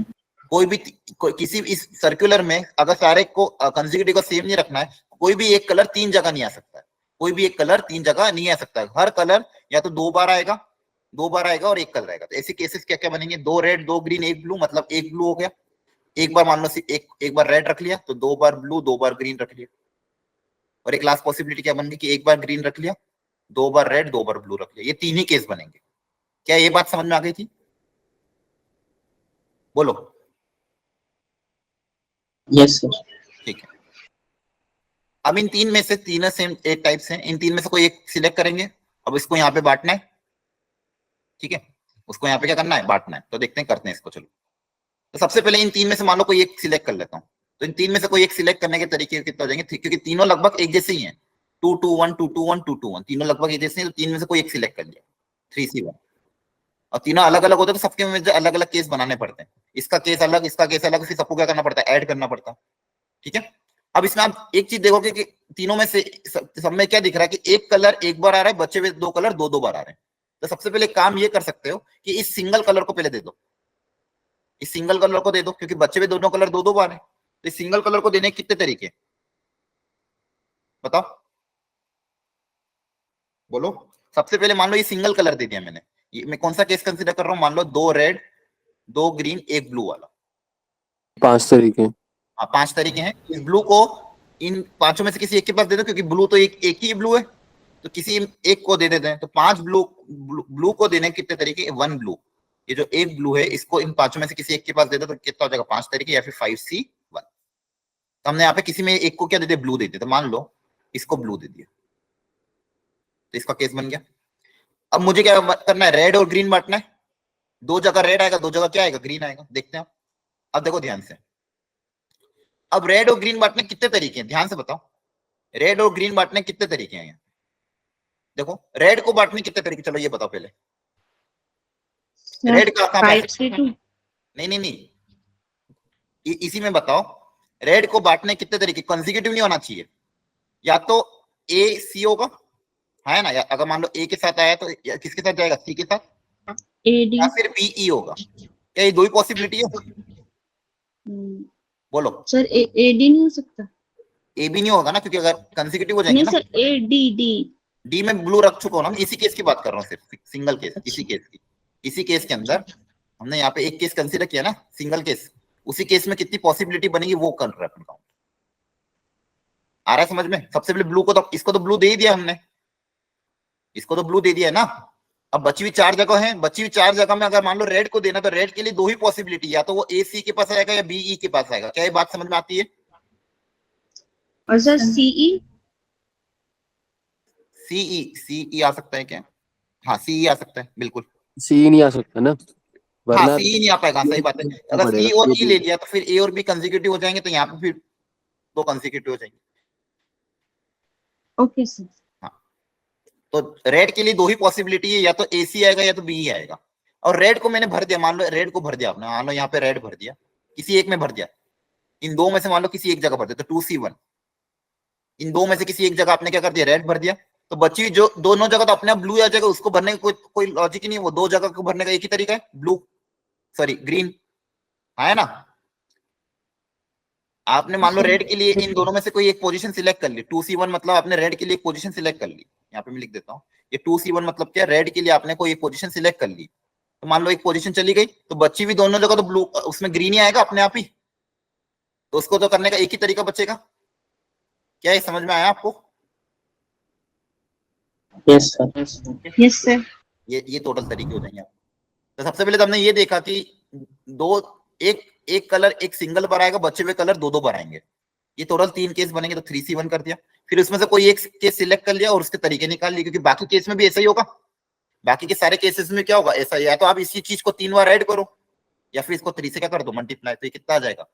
कोई भी किसी इस सर्कुलर में अगर सारे को कंसेक्यूटिव का सेम नहीं रखना है, कोई भी एक कलर 3 जगह नहीं आ सकता है। कोई भी एक कलर 3 जगह नहीं आ सकता है। हर कलर या तो 2 बार आएगा, 2 बार आएगा और 1 कलर आएगा। तो ऐसे केसेस क्या क्या बनेंगे, 2 रेड 2 ग्रीन 1 ब्लू, मतलब 1 ब्लू हो गया। एक बार मान लो एक बार रेड रख लिया तो 2 बार ब्लू 2 बार ग्रीन रख लिया। और एक लास्ट पॉसिबिलिटी क्या बन गई कि 1 बार ग्रीन रख लिया, 2 बार रेड 2 बार ब्लू रख लिया। ये 3 ही केस बनेंगे। क्या ये बात समझ में आ गई थी? बोलो। Yes sir. ठीक है, अब इन 3 में से तीनों सेम एक टाइप से, इन 3 में से कोई एक सिलेक्ट करेंगे। अब इसको यहाँ पे बांटना है, ठीक है, उसको यहाँ पे क्या करना है, बांटना है। तो देखते हैं, करते हैं इसको। चलो, तो सबसे पहले इन 3 में से मान लो कोई एक सिलेक्ट कर लेता हूँ। तो इन 3 में से कोई एक सिलेक्ट करने के तरीके कितने हो जाएंगे, क्योंकि तीनों लगभग एक जैसे ही हैं, 2 2 1 2 2 1 2 2 1, तीनों लगभग एक जैसे हैं। तो 3 में से कोई एक सिलेक्ट कर लिया, 3 C 1। और तीनों अलग अलग होते हैं तो सबके में अलग अलग केस बनाने पड़ते हैं। इसका केस अलग, इसका केस अलग, फिर सबको क्या करना पड़ता है, ऐड करना पड़ता है। ठीक है, अब इसमें आप एक चीज देखोगे कि तीनों में से सब में क्या दिख रहा है कि एक कलर 1 बार आ रहा है, बचे हुए 2 कलर 2 2 बार आ रहे हैं। तो सबसे पहले काम ये कर सकते हो कि इस सिंगल कलर को पहले दे दो, इस सिंगल कलर को दे दो, क्योंकि बचे हुए दोनों कलर 2 2 बार है। तो इस सिंगल कलर को देने के कितने तरीके, बताओ, बोलो। सबसे पहले मान लो ये सिंगल कलर दे दिया मैंने, ये मैं कौन सा केस कंसीडर कर रहा हूं, मान लो 2 रेड 2 ग्रीन 1 ब्लू वाला। 5 तरीके। हाँ, 5 तरीके हैं। इस ब्लू को इन 5 में से किसी एक के पास दे दो, क्योंकि ब्लू तो एक ही ब्लू है, तो किसी एक को दे देते हैं। तो 5 ब्लू को देने के कितने तरीके, 1 ब्लू। ये जो 1 ब्लू है इसको इन 5 में से किसी एक के पास दे दो तो कितना हो जाएगा, 5 तरीके, या फिर 5 C 1। तो हमने यहाँ पे किसी में एक को क्या दे दिया, ब्लू दे दिया। तो मान लो इसको ब्लू दे दिया, तो इसका केस बन गया। अब मुझे क्या करना है, रेड और ग्रीन बांटना है। 2 जगह रेड आएगा, 2 जगह क्या आएगा, ग्रीन आएगा। देखते हैं अब देखो ध्यान से। अब रेड और ग्रीन बांटने कितने तरीके हैं, ध्यान से बताओ। रेड और ग्रीन बांटने कितने तरीके हैं, देखो रेड को बांटने कितने तरीके, चलो ये बताओ पहले। रेड का कहां, 5 से 2। नहीं, इसी में बताओ, रेड को बांटने कितने तरीके, कंसेक्यूटिव नहीं होना चाहिए। या तो A C होगा, है ना, या अगर मान लो A के साथ आया तो किसके साथ जाएगा, C के साथ, AD। या फिर B E होगा। क्या ये 2 ही पॉसिबिलिटी है, बोलो। सर AD नहीं हो सकता, A भी नहीं होगा ना, क्योंकि अगर कंसेक्यूटिव हो जाएंगे नहीं ना। सर AD डी में ब्लू रख चुका हूं ना, इसी केस की बात कर रहा हूँ, सिर्फ सिंगल केस, इसी केस के अंदर हमने यहाँ पे एक केस कंसीडर किया ना, सिंगल केस। उसी केस में कितनी पॉसिबिलिटी बनेगी वो कर रहे हैं। आ रहा है समझ में? सबसे पहले ब्लू को तो, इसको तो ब्लू दे ही दिया हमने, इसको तो ब्लू दे दिया है ना। अब बची हुई 4 जगह है, बची हुई 4 जगह में अगर मान लो रेड को देना, तो रेड के लिए 2 ही पॉसिबिलिटी, या तो वो A C के पास आएगा या B E के पास आएगा। क्या ये बात समझ में आती है? और सर CE CE आ सकता है क्या? हाँ CE आ सकता है, बिल्कुल। सी नहीं आ सकता ना, हाँ वरना C नहीं आ पाएगा, सही बात है। अगर C और E ले लिया तो फिर A और B कंसेक्यूटिव हो जाएंगे, तो यहाँ पे फिर 2 कंसेक्यूटिव हो जाएंगे। Okay sir. हाँ, तो रेड के लिए 2 ही पॉसिबिलिटी है, या तो A C आएगा या तो B E आएगा। और रेड को मैंने भर दिया, मान लो रेड को भर दिया आपने, मान लो यहाँ पे रेड भर दिया, किसी एक में भर दिया। इन 2 में से मान लो किसी एक जगह भर दिया, तो 2 C 1। इन 2 में से किसी एक जगह आपने क्या कर दिया, रेड भर दिया। तो बची जो दोनों जगह तो अपने आप ब्लू आ जाएगा, उसको भरने का कोई लॉजिक ही नहीं है। वो 2 जगह को भरने का एक ही तरीका है, ग्रीन, है ना। आपने मान लो रेड के लिए इन दोनों में से कोई एक पोजीशन सिलेक्ट कर ली, 2 C 1, मतलब आपने रेड के लिए एक पोजीशन सिलेक्ट कर ली। यहाँ पे मैं लिख देता हूँ, ये 2 C 1 मतलब क्या, रेड के लिए आपने कोई एक पोजीशन सिलेक्ट कर ली। तो मान लो एक पोजीशन चली गई, तो बची हुई दोनों जगह तो ब्लू, उसमें ग्रीन ही आएगा अपने आप ही। तो उसको तो करने का एक ही तरीका बचेगा, क्या ये समझ में आया आपको? Yes sir. Yes sir. ये टोटल तरीके हो जाएंगे आप। तो सबसे पहले तो हमने ये देखा कि दो एक कलर एक सिंगल बार आएगा, बचे हुए कलर दो बार आएंगे। ये टोटल 3 केस बनेंगे, तो 3C1 कर दिया। फिर उसमें से कोई एक केस सिलेक्ट कर लिया और उसके तरीके निकाल लिए, क्योंकि बाकी केस में भी ऐसा ही होगा। बाकी के सारे केसेस में क्या होगा, ऐसा ही है। तो आप इसी चीज को 3 बार ऐड करो या फिर इसको 3 से क्या कर दो, मल्टीप्लाई। तो ये कितना आ जाएगा,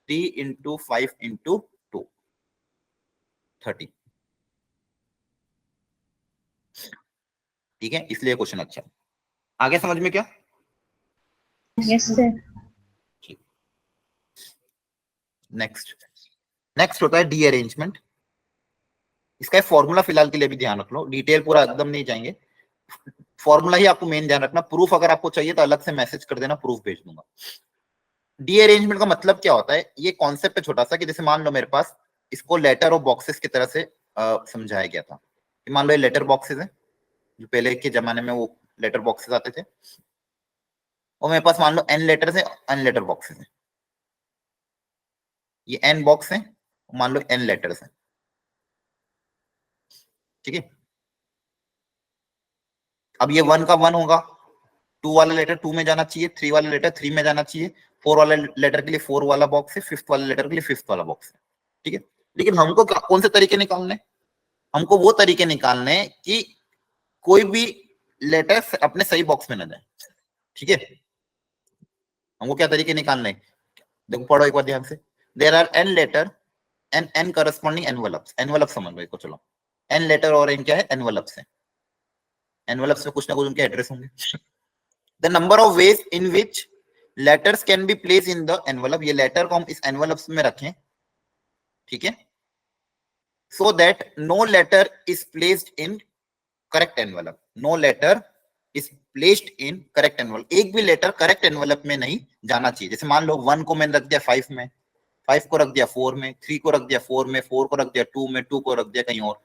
3 × 5 × 2 30। ठीक है, इसलिए क्वेश्चन अच्छा। आगे समझ में क्या? Yes sir. नेक्स्ट होता है डी अरेंजमेंट। इसका फॉर्मूला फिलहाल के लिए भी ध्यान रख लो, डिटेल पूरा एकदम नहीं जाएंगे, फॉर्मूला ही आपको मेन ध्यान रखना। प्रूफ अगर आपको चाहिए तो अलग से मैसेज कर देना, प्रूफ भेज दूंगा। डी अरेंजमेंट का मतलब क्या होता है, ये कॉन्सेप्ट है छोटा सा, कि जैसे मान लो मेरे पास इसको लेटर और बॉक्सेस की तरह से समझाया गया था। मान लो ये लेटर बॉक्सेस है, जो पहले के जमाने में वो लेटर बॉक्सेस आते थे, और मेरे पास मान लो n लेटर्स है, n लेटर बॉक्सेस है। ये n बॉक्स है, मान लो n लेटर्स है। ठीक है, अब ये 1 का 1 होगा, 2 वाला लेटर 2 में जाना चाहिए, 3 वाला लेटर 3 में जाना चाहिए, 4 वाला लेटर के लिए 4 वाला बॉक्स है, 5th वाले लेटर के लिए 5th वाला बॉक्स है। ठीक है, लेकिन हमको कौन से तरीके निकालने? हमको वो तरीके निकालने कि कोई भी लेटर अपने सही बॉक्स में ना जाए। ठीक है, हमको क्या तरीके निकालने? देखो पढ़ो एक बार ध्यान से। There are n letter and n corresponding envelopes. Envelope समझ लो इसको, चलो n लेटर और n क्या है, एनवेलप्स है। एनवेलप्स में कुछ ना कुछ उनके एड्रेस होंगे। The number of ways in which letters can be place in the envelope, ये लेटर को हम इस एनवेलप्स में रखें। ठीक है, so that no letter is placed in correct envelope. No letter is placed in correct envelope, एक भी लेटर करेक्ट एनवेलप में नहीं जाना चाहिए। जैसे मान लो 1 को मैंने रख दिया 5 में, 5 को रख दिया 4 में, 3 को रख दिया 4 में, 4 को रख दिया 2 में, 2 को रख दिया कहीं और।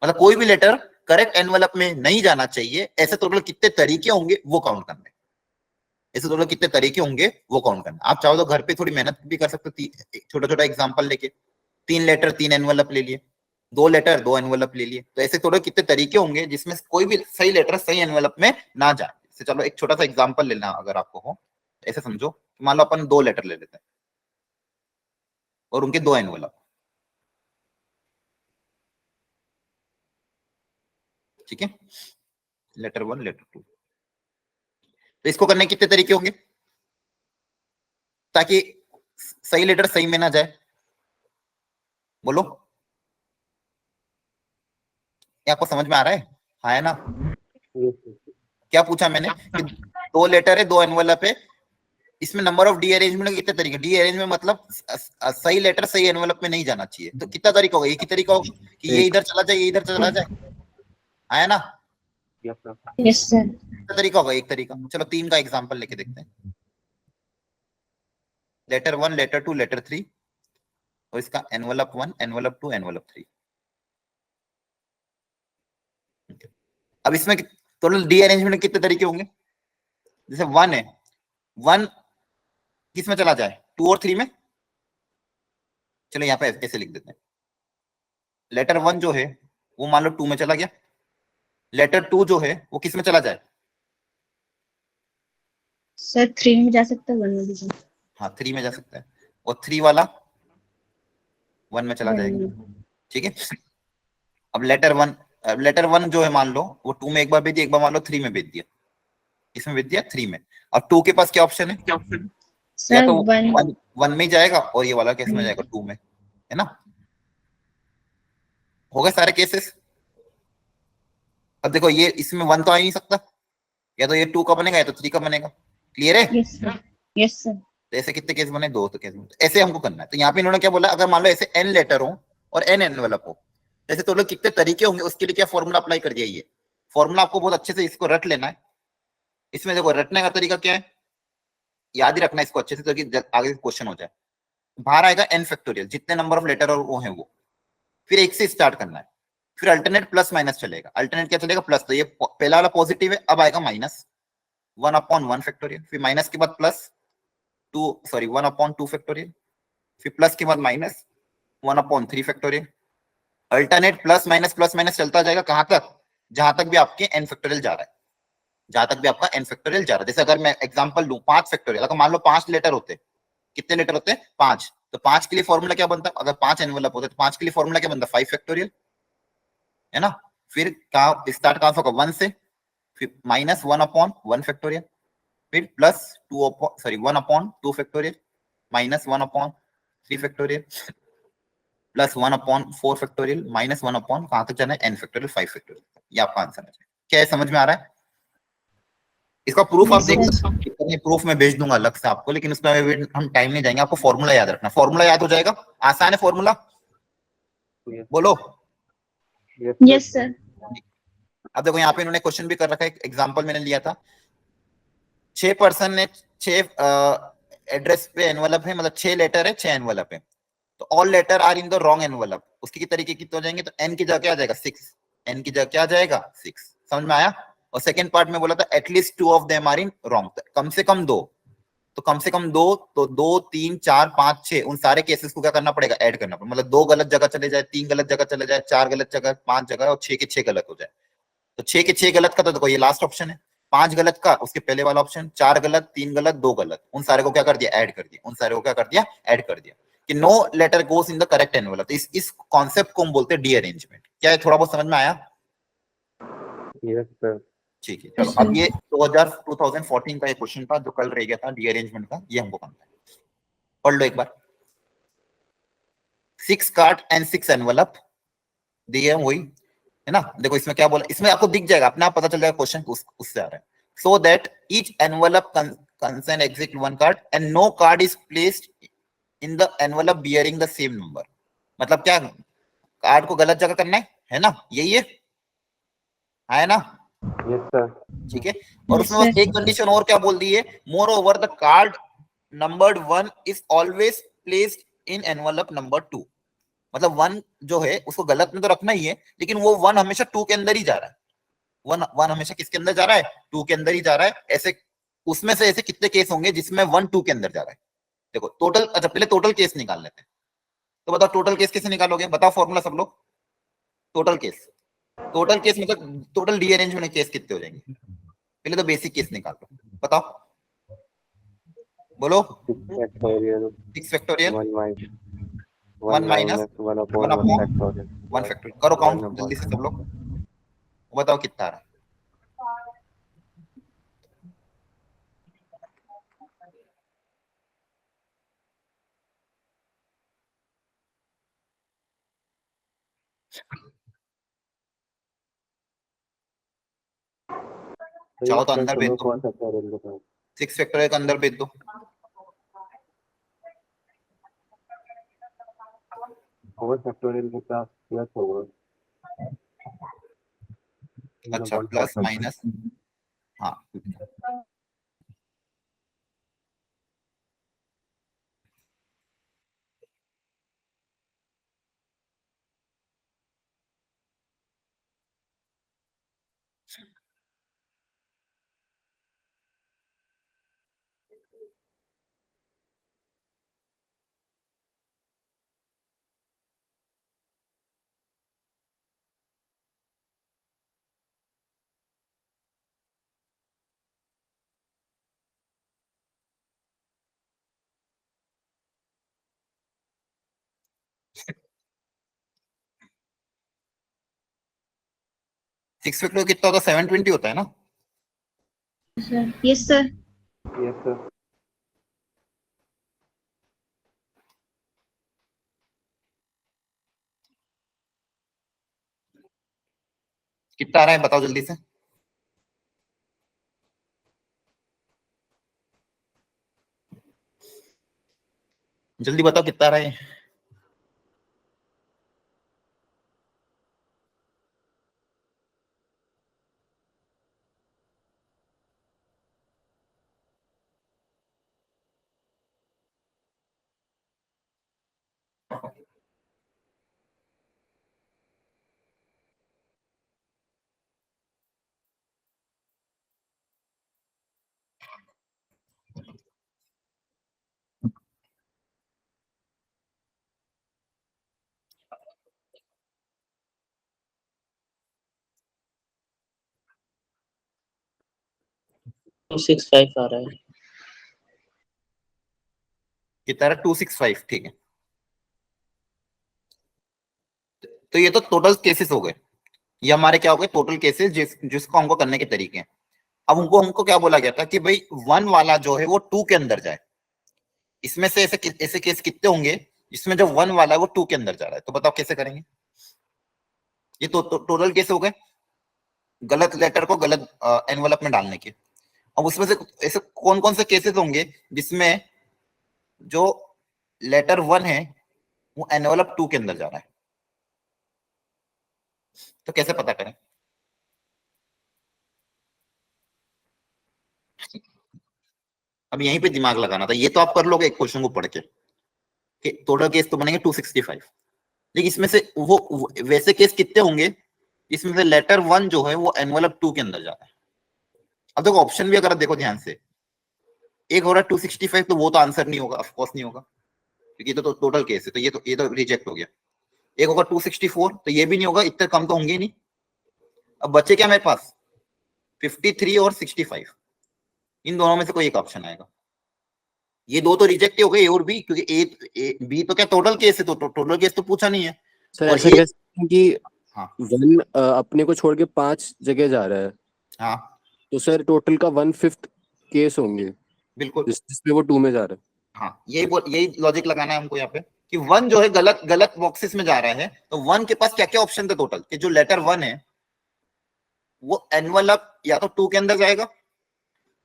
मतलब कोई भी लेटर करेक्ट एनवेलप में नहीं जाना चाहिए। ऐसे टोटल कितने तरीके होंगे वो काउंट करने, ऐसे टोटल कितने तरीके होंगे वो काउंट करना। आप चाहो तो घर पे थोड़ी मेहनत भी कर सकते हो, छोटा छोटा एग्जांपल लेके। 3 लेटर 3 एनवेलप ले लिए, 2 लेटर 2 एनवेलप ले लिए, तो ऐसे थोड़े कितने तरीके होंगे जिसमें कोई भी सही लेटर सही एनवेलप में ना जाए। जैसे चलो एक छोटा सा एग्जांपल लेना अगर आपको हो, ऐसे समझो, मान लो अपन 2 लेटर ले लेते हैं और उनके 2 एनवेलप। ठीक है, लेटर 1 लेटर 2। तो इसको करने के कितने तरीके होंगे ताकि सही लेटर सही में ना जाए? बोलो, ये आपको समझ में आ रहा है? हाँ है ना? क्या पूछा मैंने कि 2 लेटर है 2 एनवेलप है, इसमें नंबर ऑफ डी अरेंजमेंट के कितने तरीके? डी अरेंजमेंट मतलब सही लेटर सही एनवेलप में नहीं जाना चाहिए। तो कितना तरीका होगा? एक ही तरीका होगा कि ये इधर चला जाए, ये इधर चला जाए। आया ना? Yes sir. कितना तरीका होगा? एक तरीका। चलो 3 का एग्जांपल लेके देखते हैं। लेटर 1 लेटर 2 लेटर 3, और इसका एनवेलप 1 एनवेलप 2 एनवेलप 3। अब इसमें टोटल डी अरेंजमेंट कितने तरीके होंगे? जैसे 1 है, 1 किस में चला जाए? 2 और 3 में। चलो यहाँ पे ऐसे लिख देते हैं, लेटर 1 जो है वो मान लो 2 में चला गया, लेटर 2 जो है वो किस में चला जाए? सर 3 में जा सकता है, 1 में भी जा। हाँ 3 में जा सकता है, और 3 वाला 1 में चला जाएगा। ठीक है, अब लेटर 1 जो है मान लो वो 2 में एक बार भेज दिया, एक बार मान लो 3 में भेज दिया, इसमें भेज दिया 3 में। और 2 के पास क्या ऑप्शन है? या सर तो 1 1 में जाएगा और ये वाला केस में जाएगा 2 में, है ना? हो गए सारे केसेस। अब देखो ये इसमें 1 तो आ ही नहीं सकता, या तो ये 2 का बनेगा या तो 3 का बनेगा। क्लियर है? Yes sir. Yes sir. तो ऐसे कितने केस बने? 2 तो केस बने। ऐसे हमको करना है। तो यहाँ पे इन्होंने क्या बोला, अगर मान लो ऐसे n लेटर हो और n एनवेलप हो, ऐसे तो लोग कितने तरीके होंगे उसके लिए क्या फॉर्मूला अप्लाई कर दिया। ये फॉर्मूला आपको बहुत अच्छे से इसको रट लेना है। इसमें देखो रटने का तरीका क्या है, याद ही रखना इसको अच्छे से ताकि आगे क्वेश्चन हो जाए। बाहर आएगा n फैक्टोरियल, जितने नंबर ऑफ लेटर और वो है वो, फिर 1 से स्टार्ट करना है, फिर अल्टरनेट प्लस माइनस चलेगा। अल्टरनेट क्या चलेगा? प्लस। तो ये पहला वाला पॉजिटिव है, अब आएगा माइनस 1/1 फैक्टोरियल, फिर माइनस के बाद प्लस 1/2 फैक्टोरियल, फिर प्लस के बाद minus 1/3 factorial, alternate plus minus चलता जाएगा कहां तक, जहां तक भी आपके n फैक्टोरियल जा रहा है, जहां तक भी आपका n फैक्टोरियल जा रहा है। जैसे अगर मैं एग्जांपल लूं 5 फैक्टोरियल, अगर मान लो 5 लेटर होते, कितने लेटर होते हैं 5, तो 5 के लिए फॉर्मूला क्या बनता, अगर 5 एनवेलप होते तो 5 के लिए फॉर्मूला क्या बनता 5 फैक्टोरियल, है ना। फिर कहां स्टार्ट कहां से होगा 1 से, फिर माइनस 1 अपॉन 1 फैक्टोरियल, फिर plus 2 upon sorry 1 upon 2 factorial, minus 1 upon 3 factorial, plus 1 upon 4 factorial, minus 1 upon कहां तक जाना है n फैक्टोरियल 5 फैक्टोरियल। ये आपका आंसर है। क्या है, समझ में आ रहा है? इसका प्रूफ आप Yes, देख sir. सकते हैं, प्रूफ में भेज दूंगा अलग से आपको, लेकिन उसमें हम टाइम नहीं जाएंगे। आपको फॉर्मूला याद रखना, फॉर्मूला याद हो जाएगा, आसान है फॉर्मूला, Yes, बोलो। yes, Yes, sir. अब देखो यहाँ पे इन्होंने क्वेश्चन भी कर रखा है, एग्जांपल मैंने लिया था, 6 पर्सन ने 6 एड्रेस पे एनवलप है, मतलब 6 लेटर है 6 एनवलप है, तो all letter are in the wrong envelope, उसकी की तरीके कितने हो जाएंगे, तो एन की जगह क्या आ जाएगा 6, एन की जगह क्या आ जाएगा 6, समझ में आया। और सेकंड पार्ट में बोला था at least 2 of them are in wrong, कम से कम 2, तो कम से कम 2, तो 2 3 4 5 6, उन सारे केसेस को क्या करना पड़ेगा, ऐड करना पड़ेगा, मतलब 2 गलत जगह चले जाए, 3 गलत जगह चले जाए, 4 गलत जगह, 5 जगह, और 6 के 6 गलत हो जाए। तो 6 के 6 गलत का तो देखो ये लास्ट ऑप्शन है, 5 गलत का उसके पहले वाला ऑप्शन, 4 गलत 3 गलत 2 गलत, उन सारे को क्या कर दिया, ऐड कर दिया, उन सारे को क्या कर दिया, ऐड कर दिया, कि no letter goes in the correct envelope. इस कॉन्सेप्ट को हम बोलते हैं डी-अरेंजमेंट। क्या है, थोड़ा बहुत समझ में आया? yes, sir. ठीक है, चलो अब ये 2014 का ये क्वेश्चन था जो कल रह गया था डी-अरेंजमेंट का, ये हमको करना है, पढ़ लो एक बार। 6 कार्ड एंड 6 एनवेलप दिए, वही है ना। देखो इसमें क्या बोला, इसमें आपको दिख जाएगा, अपने आप पता चल जाएगा क्वेश्चन उससे आ रहा है। So that each envelope consent exit 1 card and no card is placed in the envelope bearing the same number. मतलब क्या, कार्ड को गलत जगह करना है ना, यही है ना। Yes, sir. ठीक है, और Yes, उसमें sir. बस एक कंडीशन और क्या बोल दी है, more over the card numbered 1 is always placed in envelope number 2। मतलब 1 जो है उसको गलत में तो रखना ही है, लेकिन वो 1 हमेशा 2 के अंदर ही जा रहा है, वन हमेशा किसके अंदर जा रहा है, 2 के अंदर ही जा रहा है। ऐसे उसमें से ऐसे कितने केस होंगे जिसमें 1 2 के अंदर जा रहा है, देखो टोटल। अच्छा पहले टोटल केस निकाल लेते हैं, तो बताओ टोटल केस कैसे निकालोगे, बताओ फॉर्मूला सब लोग। टोटल केस, टोटल केस मतलब टोटल रीअरेंजमेंट केस कितने हो जाएंगे, पहले तो बेसिक केस निकाल लो, बताओ, बोलो। 6 factorial, 6 factorial, 1 minus, 1 1 minus minus 1 1 upon 1 upon factorial, 1 factorial, करो 1 काउंट upon जल्दी से सब लोग, बताओ कितना आ रहा है। तो ये चाहो तो सर अंदर भेज तुम्हें दो, कौन सा factorial बताओ? 6 फैक्टोरियल के अंदर भेज दो। और factorial के साथ प्लस होगा, अच्छा 1 प्लस upon माइनस, हाँ 6 फैक्टोरियल कितना होता है, 720 होता है ना। Sir. Yes, sir. yes sir. कितना आ रहा है बताओ जल्दी से, जल्दी बताओ कितना आ रहा है। 265 आ रहा है। कितना है? 265, ठीक है। तो ये तो टोटल केसेस हो गए, ये हमारे क्या हो गए टोटल केसेस जिसको हमको करने के तरीके हैं। अब हमको क्या बोला गया था कि भाई 1 वाला जो है वो 2 के अंदर जाए। इसमें से ऐसे केस कितने होंगे जिसमें जो 1 वाला है वो 2 के अंदर जा रहा है? तो बताओ कैसे करेंगे? ये तो टोटल केस हो गए गलत लेटर को गलत एनवलप में डालने के। अब उसमें से ऐसे कौन कौन से केसेस होंगे जिसमें जो लेटर 1 है वो एनवलप 2 के अंदर जा रहा है? तो कैसे पता करें? अब यहीं पे दिमाग लगाना था। ये तो आप कर लोगे एक क्वेश्चन को पढ़ के कि टोटल केस तो बनेंगे 265, लेकिन इसमें से वो वैसे केस कितने होंगे इसमें से लेटर 1 जो है वो एनवलप 2 के अंदर जा रहा है? अब देखो ऑप्शन भी अगर आप देखो ध्यान से, एक हो रहा है 265, तो वो तो आंसर नहीं होगा, ऑफकोर्स नहीं होगा, क्योंकि ये तो टोटल केस है, तो ये तो रिजेक्ट हो गया। एक होगा 264, तो ये भी नहीं होगा, इतने कम तो होंगे ही नहीं। अब बचे क्या मेरे पास? 53 और 65, इन दोनों में से कोई एक ऑप्शन आएगा। ये दो तो रिजेक्ट हो गए, और बी, क्योंकि बी तो क्या टोटल केस है, तो टोटल केस तो पूछा नहीं है। सर और ऐसा ये कह सकते हैं कि हाँ 1 अपने को छोड़ के 5 जगह जा रहा है, हाँ तो सर टोटल का 1/5 केस होंगे बिल्कुल, जिसमें वो 2 में जा रहा है। हाँ यही लॉजिक लगाना है हमको यहाँ पे कि 1 जो है गलत बॉक्सेस में जा रहा है। तो 1 के पास क्या क्या ऑप्शन थे टोटल, कि जो लेटर 1 है वो एनवलप या तो 2 के अंदर जाएगा,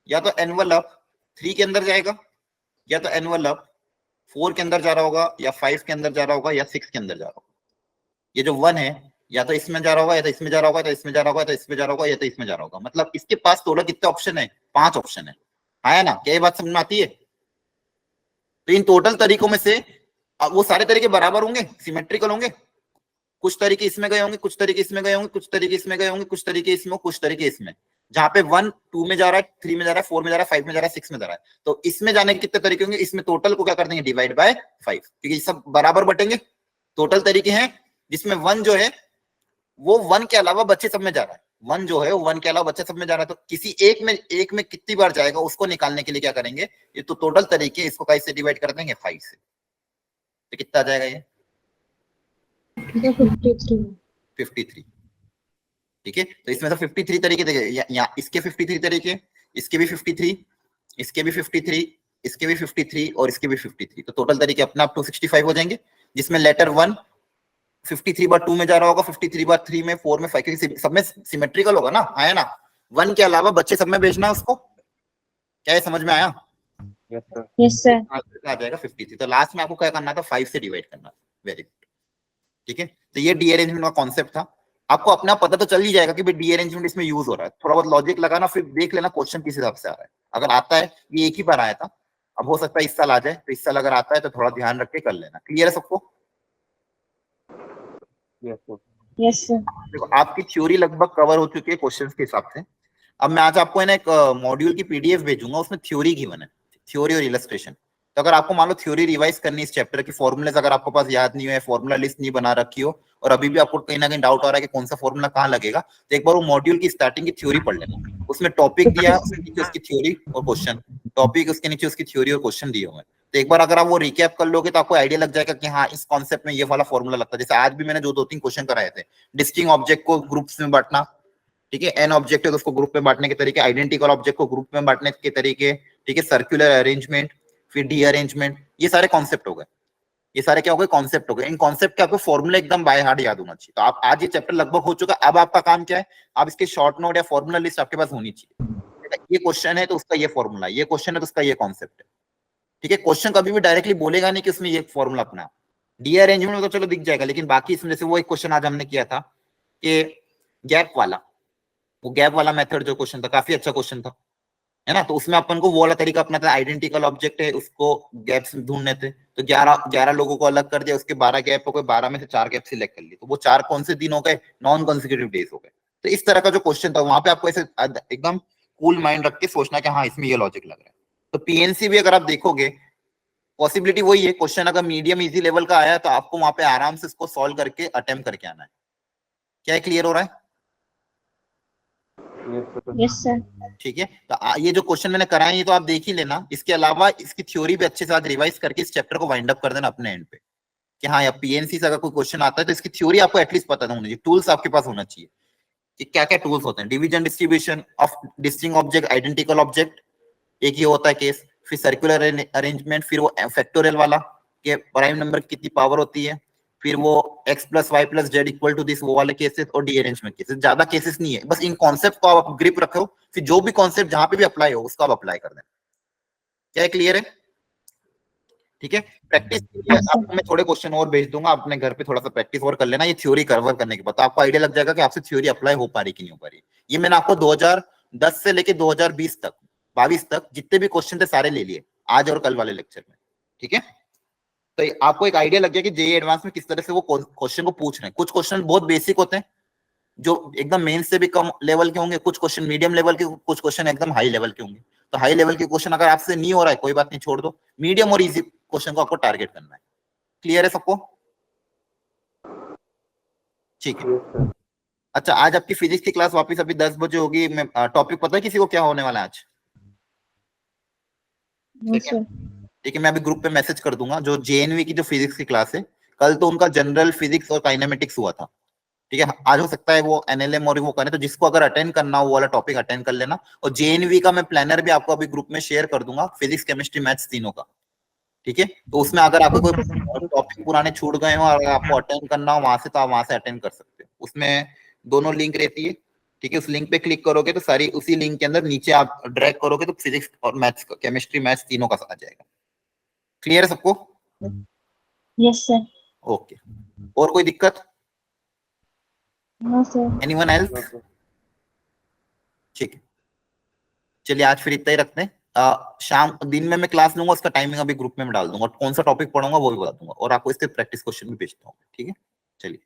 या तो एनवलप 3 के अंदर जाएगा, या तो एनवलप 4 के अंदर जा रहा होगा, या 5 के अंदर जा रहा होगा, या 6 के अंदर जा रहा होगा। ये जो 1 है या तो इसमें जा रहा होगा, या तो इसमें जा रहा होगा, तो इसमें जा रहा होगा, तो इसमें जा रहा होगा, या तो इसमें जा रहा होगा। मतलब इसके पास टोटल कितने ऑप्शन है? 5 ऑप्शन है। आया ना? क्या ये बात समझ में आती है? तो इन टोटल तरीकों में से वो सारे तरीके बराबर होंगे, सिमेट्रिकल होंगे। कुछ तरीके इसमें गए होंगे, कुछ तरीके इसमें गए होंगे, कुछ तरीके इसमें गए होंगे, कुछ तरीके इसमें, कुछ तरीके इसमें। जहां पे 1 2 में जा रहा है, 3 में जा रहा है, 4 में जा रहा है, 5 में जा रहा है, 6 में जा रहा है, तो इसमें जाने के कितने तरीके होंगे? इसमें टोटल को क्या कर देंगे? डिवाइड बाय 5, क्योंकि सब बराबर बटेंगे। टोटल तरीके हैं जिसमें 1 जो है वो 1 के अलावा बच्चे सब में जा रहा है। 1 जो है वो 1 के अलावा बच्चे सब में जा रहा है, तो किसी एक में कितनी बार जाएगा उसको निकालने के लिए क्या करेंगे? ये तो टोटल तरीके, इसको कैसे डिवाइड कर देंगे? 5 से। तो कितना आ जाएगा ये? 53। ठीक है, तो इसमें तो 53 तरीके देखे, या इसके 53 तरीके, इसके भी 53, इसके भी 53, इसके भी 53 और इसके भी 53, तो टोटल तरीके अपने आप 265 हो जाएंगे, जिसमें लेटर 1 53 बार 2 में जा रहा होगा, 53 बार 3 में, 4 में, 5, क्योंकि सब में सिमेट्रिकल होगा ना, आया ना? 1 के अलावा बच्चे सब में भेजना है उसको। क्या ये समझ में आया? Yes sir. Yes sir. आ जाएगा 53। तो लास्ट में आपको क्या करना था? 5 से डिवाइड करना। Very good. ठीक है, तो ये डीअरेंजमेंट का कॉन्सेप्ट था। आपको अपना पता तो चल ही जाएगा कि भाई डीअरेंजमेंट इसमें यूज हो रहा है। थोड़ा बहुत लॉजिक लगाना, फिर देख लेना क्वेश्चन किस हिसाब से आ रहा है। अगर आता है, ये एक ही बार आया था, अब हो सकता है इस साल आ जाए, तो इस साल अगर आता है तो थोड़ा ध्यान रख के कर लेना। क्लियर है सबको? Yes sir. Yes sir. देखो आपकी थ्योरी लगभग कवर हो चुकी है क्वेश्चंस के हिसाब से। अब मैं आज आपको है ना एक मॉड्यूल की पीडीएफ भेजूंगा, उसमें थ्योरी गिवन है, थ्योरी और इलस्ट्रेशन। तो अगर आपको मान लो थ्योरी रिवाइज करनी इस चैप्टर की, फॉर्मूलेस अगर आपको पास याद नहीं है, फॉर्मूला लिस्ट नहीं बना रखी हो, और अभी भी आपको कहीं ना कहीं डाउट आ रहा है कि कौन सा फॉर्मूला कहाँ लगेगा, तो एक बार वो मॉड्यूल की स्टार्टिंग की थ्योरी पढ़ लेना। उसमें टॉपिक दिया है, उसके नीचे उसकी थ्योरी और क्वेश्चन, टॉपिक उसके नीचे उसकी थ्योरी और क्वेश्चन दिए हुए हैं। तो एक बार अगर आप वो रिकैप कर लोगे तो आपको आइडिया लग जाएगा कि हाँ इस कॉन्सेप्ट में ये वाला फॉर्मूला लगता है। जैसे आज भी मैंने जो 2-3 क्वेश्चन कराए थे, डिस्टिंक्ट ऑब्जेक्ट को ग्रुप्स में बांटना, ठीक है, एन ऑब्जेक्ट है तो उसको ग्रुप में बांटने के तरीके, आइडेंटिकल ऑब्जेक्ट को ग्रुप में बांटने के तरीके, ठीक है, सर्कुलर अरेंजमेंट, फिर डी अरेंजमेंट, ये सारे कॉन्सेप्ट हो गए। ये सारे क्या हो गए? कॉन्सेप्ट हो गए। इन कॉन्सेप्ट के आपको फॉर्मूला एकदम बाय हार्ट याद होना चाहिए। तो आप आज ये चैप्टर लगभग हो चुका है। अब आपका काम क्या है? आप इसके शॉर्ट नोट या फॉर्मूला लिस्ट आपके पास होनी चाहिए। ये क्वेश्चन है तो उसका ये फॉर्मूला, ये क्वेश्चन है तो उसका ये कॉन्सेप्ट है। ठीक है, क्वेश्चन कभी भी डायरेक्टली बोलेगा नहीं कि उसमें ये फॉर्मूला अपना। डी अरेंजमेंट में तो चलो दिख जाएगा, लेकिन बाकी इसमें जैसे वो एक क्वेश्चन आज हमने किया था कि गैप वाला, वो गैप वाला मेथड जो क्वेश्चन था, काफी अच्छा क्वेश्चन था, है ना? तो उसमें अपन को वो वाला तरीका अपना था, आइडेंटिकल ऑब्जेक्ट है उसको गैप्स ढूंढने थे, तो 11 लोगों को अलग कर दिया, उसके 12 गैप हो गए, 12 में से 4 गैप सिलेक्ट कर लिए, तो वो 4 कौन से दिन हो गए? नॉन कंसेक्यूटिव डेज हो गए। तो इस तरह का जो क्वेश्चन था, वहां पे आपको ऐसे एकदम कूल माइंड रख के सोचना कि हाँ इसमें ये लॉजिक लग रहा है। तो पीएनसी भी अगर आप देखोगे, पॉसिबिलिटी वही है, क्वेश्चन अगर मीडियम इजी लेवल का आया तो आपको वहां पे आराम से इसको सॉल्व करके अटेम्प्ट करके आना है। क्या क्लियर हो रहा है? Yes sir. ठीक है, तो ये जो क्वेश्चन मैंने कराए ये तो आप देख ही लेना, इसके अलावा इसकी थ्योरी भी अच्छे से आज रिवाइज करके इस चैप्टर को वाइंड अप कर देना अपने एंड पे कि हाँ या पीएनसी से अगर कोई क्वेश्चन आता है तो इसकी थ्योरी आपको एटलीस्ट पता होना चाहिए, टूल्स आपके पास होना चाहिए कि क्या क्या टूल्स होते हैं। Division distribution of distinct object, identical object, एक ही होता है केस, फिर सर्कुलर अरेंजमेंट, फिर वो फैक्टोरियल वाला कि प्राइम नंबर की कितनी पावर होती है, फिर वो x plus Y plus Z equal to this, वो वाले केसेस, और डीअरेंजमेंट केसेस। ज्यादा केसेस नहीं है, बस इन कॉन्सेप्ट को आप ग्रिप रखो, फिर जो भी कॉन्सेप्ट जहां पे भी अप्लाई हो उसको आप अप्लाई कर दें। क्या क्लियर है? ठीक है, प्रैक्टिस आपको मैं थोड़े क्वेश्चन और भेज दूंगा, अपने घर पे थोड़ा सा प्रैक्टिस और कर लेना ये थ्योरी कवर करने के बाद, तो आपको आइडिया लग जाएगा कि आपसे थ्योरी अप्लाई हो पा रही कि नहीं हो पा रही। ये मैंने आपको 2010 से लेके 2020 तक 22 तक जितने भी क्वेश्चन थे सारे ले लिए आज और कल वाले लेक्चर में। ठीक है, तो आपको एक आइडिया लग गया कि जेईई एडवांस में किस तरह से वो क्वेश्चन को पूछ रहे हैं। कुछ क्वेश्चन बहुत बेसिक होते हैं जो एकदम मेन से भी कम लेवल के होंगे, कुछ क्वेश्चन मीडियम लेवल के, कुछ क्वेश्चन एकदम हाई लेवल के होंगे। तो हाई लेवल के क्वेश्चन अगर आपसे नहीं हो रहा है कोई बात नहीं, छोड़ दो, मीडियम और इजी क्वेश्चन को आपको टारगेट करना है। क्लियर है सबको? ठीक है, अच्छा आज आपकी फिजिक्स की क्लास वापस अभी 10 बजे होगी। टॉपिक पता है किसी को क्या होने वाला है आज? ठीक है, मैं अभी ग्रुप पे मैसेज कर दूंगा। जो जेएनवी की जो फिजिक्स की क्लास है, कल तो उनका जनरल फिजिक्स और काइनेमेटिक्स हुआ था। ठीक है, आज हो सकता है वो एनएलएम और वो करें, तो जिसको अगर अटेंड करना हो वो वाला टॉपिक अटेंड कर लेना। और जेएनवी का मैं प्लानर भी आपको अभी ग्रुप में शेयर कर दूंगा, फिजिक्स केमिस्ट्री मैथ्स तीनों का। ठीक है, तो उसमें अगर आपको कोई टॉपिक पुराने छूट गए हो और आपको अटेंड करना हो वहां से, तो आप वहां से अटेंड कर सकते हो। उसमें दोनों लिंक रहती है। ठीक है, उस लिंक पे क्लिक करोगे तो सारी उसी लिंक के अंदर नीचे आप ड्रैग करोगे तो फिजिक्स और मैथ्स, केमिस्ट्री मैथ्स तीनों का आ जाएगा। क्लियर है सबको? Yes sir. ओके, और कोई दिक्कत? No sir. Anyone else? ठीक है, चलिए आज फिर इतना ही रखते हैं। शाम दिन में मैं क्लास लूंगा, उसका टाइमिंग अभी ग्रुप में मैं डाल दूंगा, कौन सा टॉपिक पढ़ूंगा वो भी बता दूंगा, और आपको इसके प्रैक्टिस क्वेश्चन भी भेजता हूँ। ठीक है, चलिए।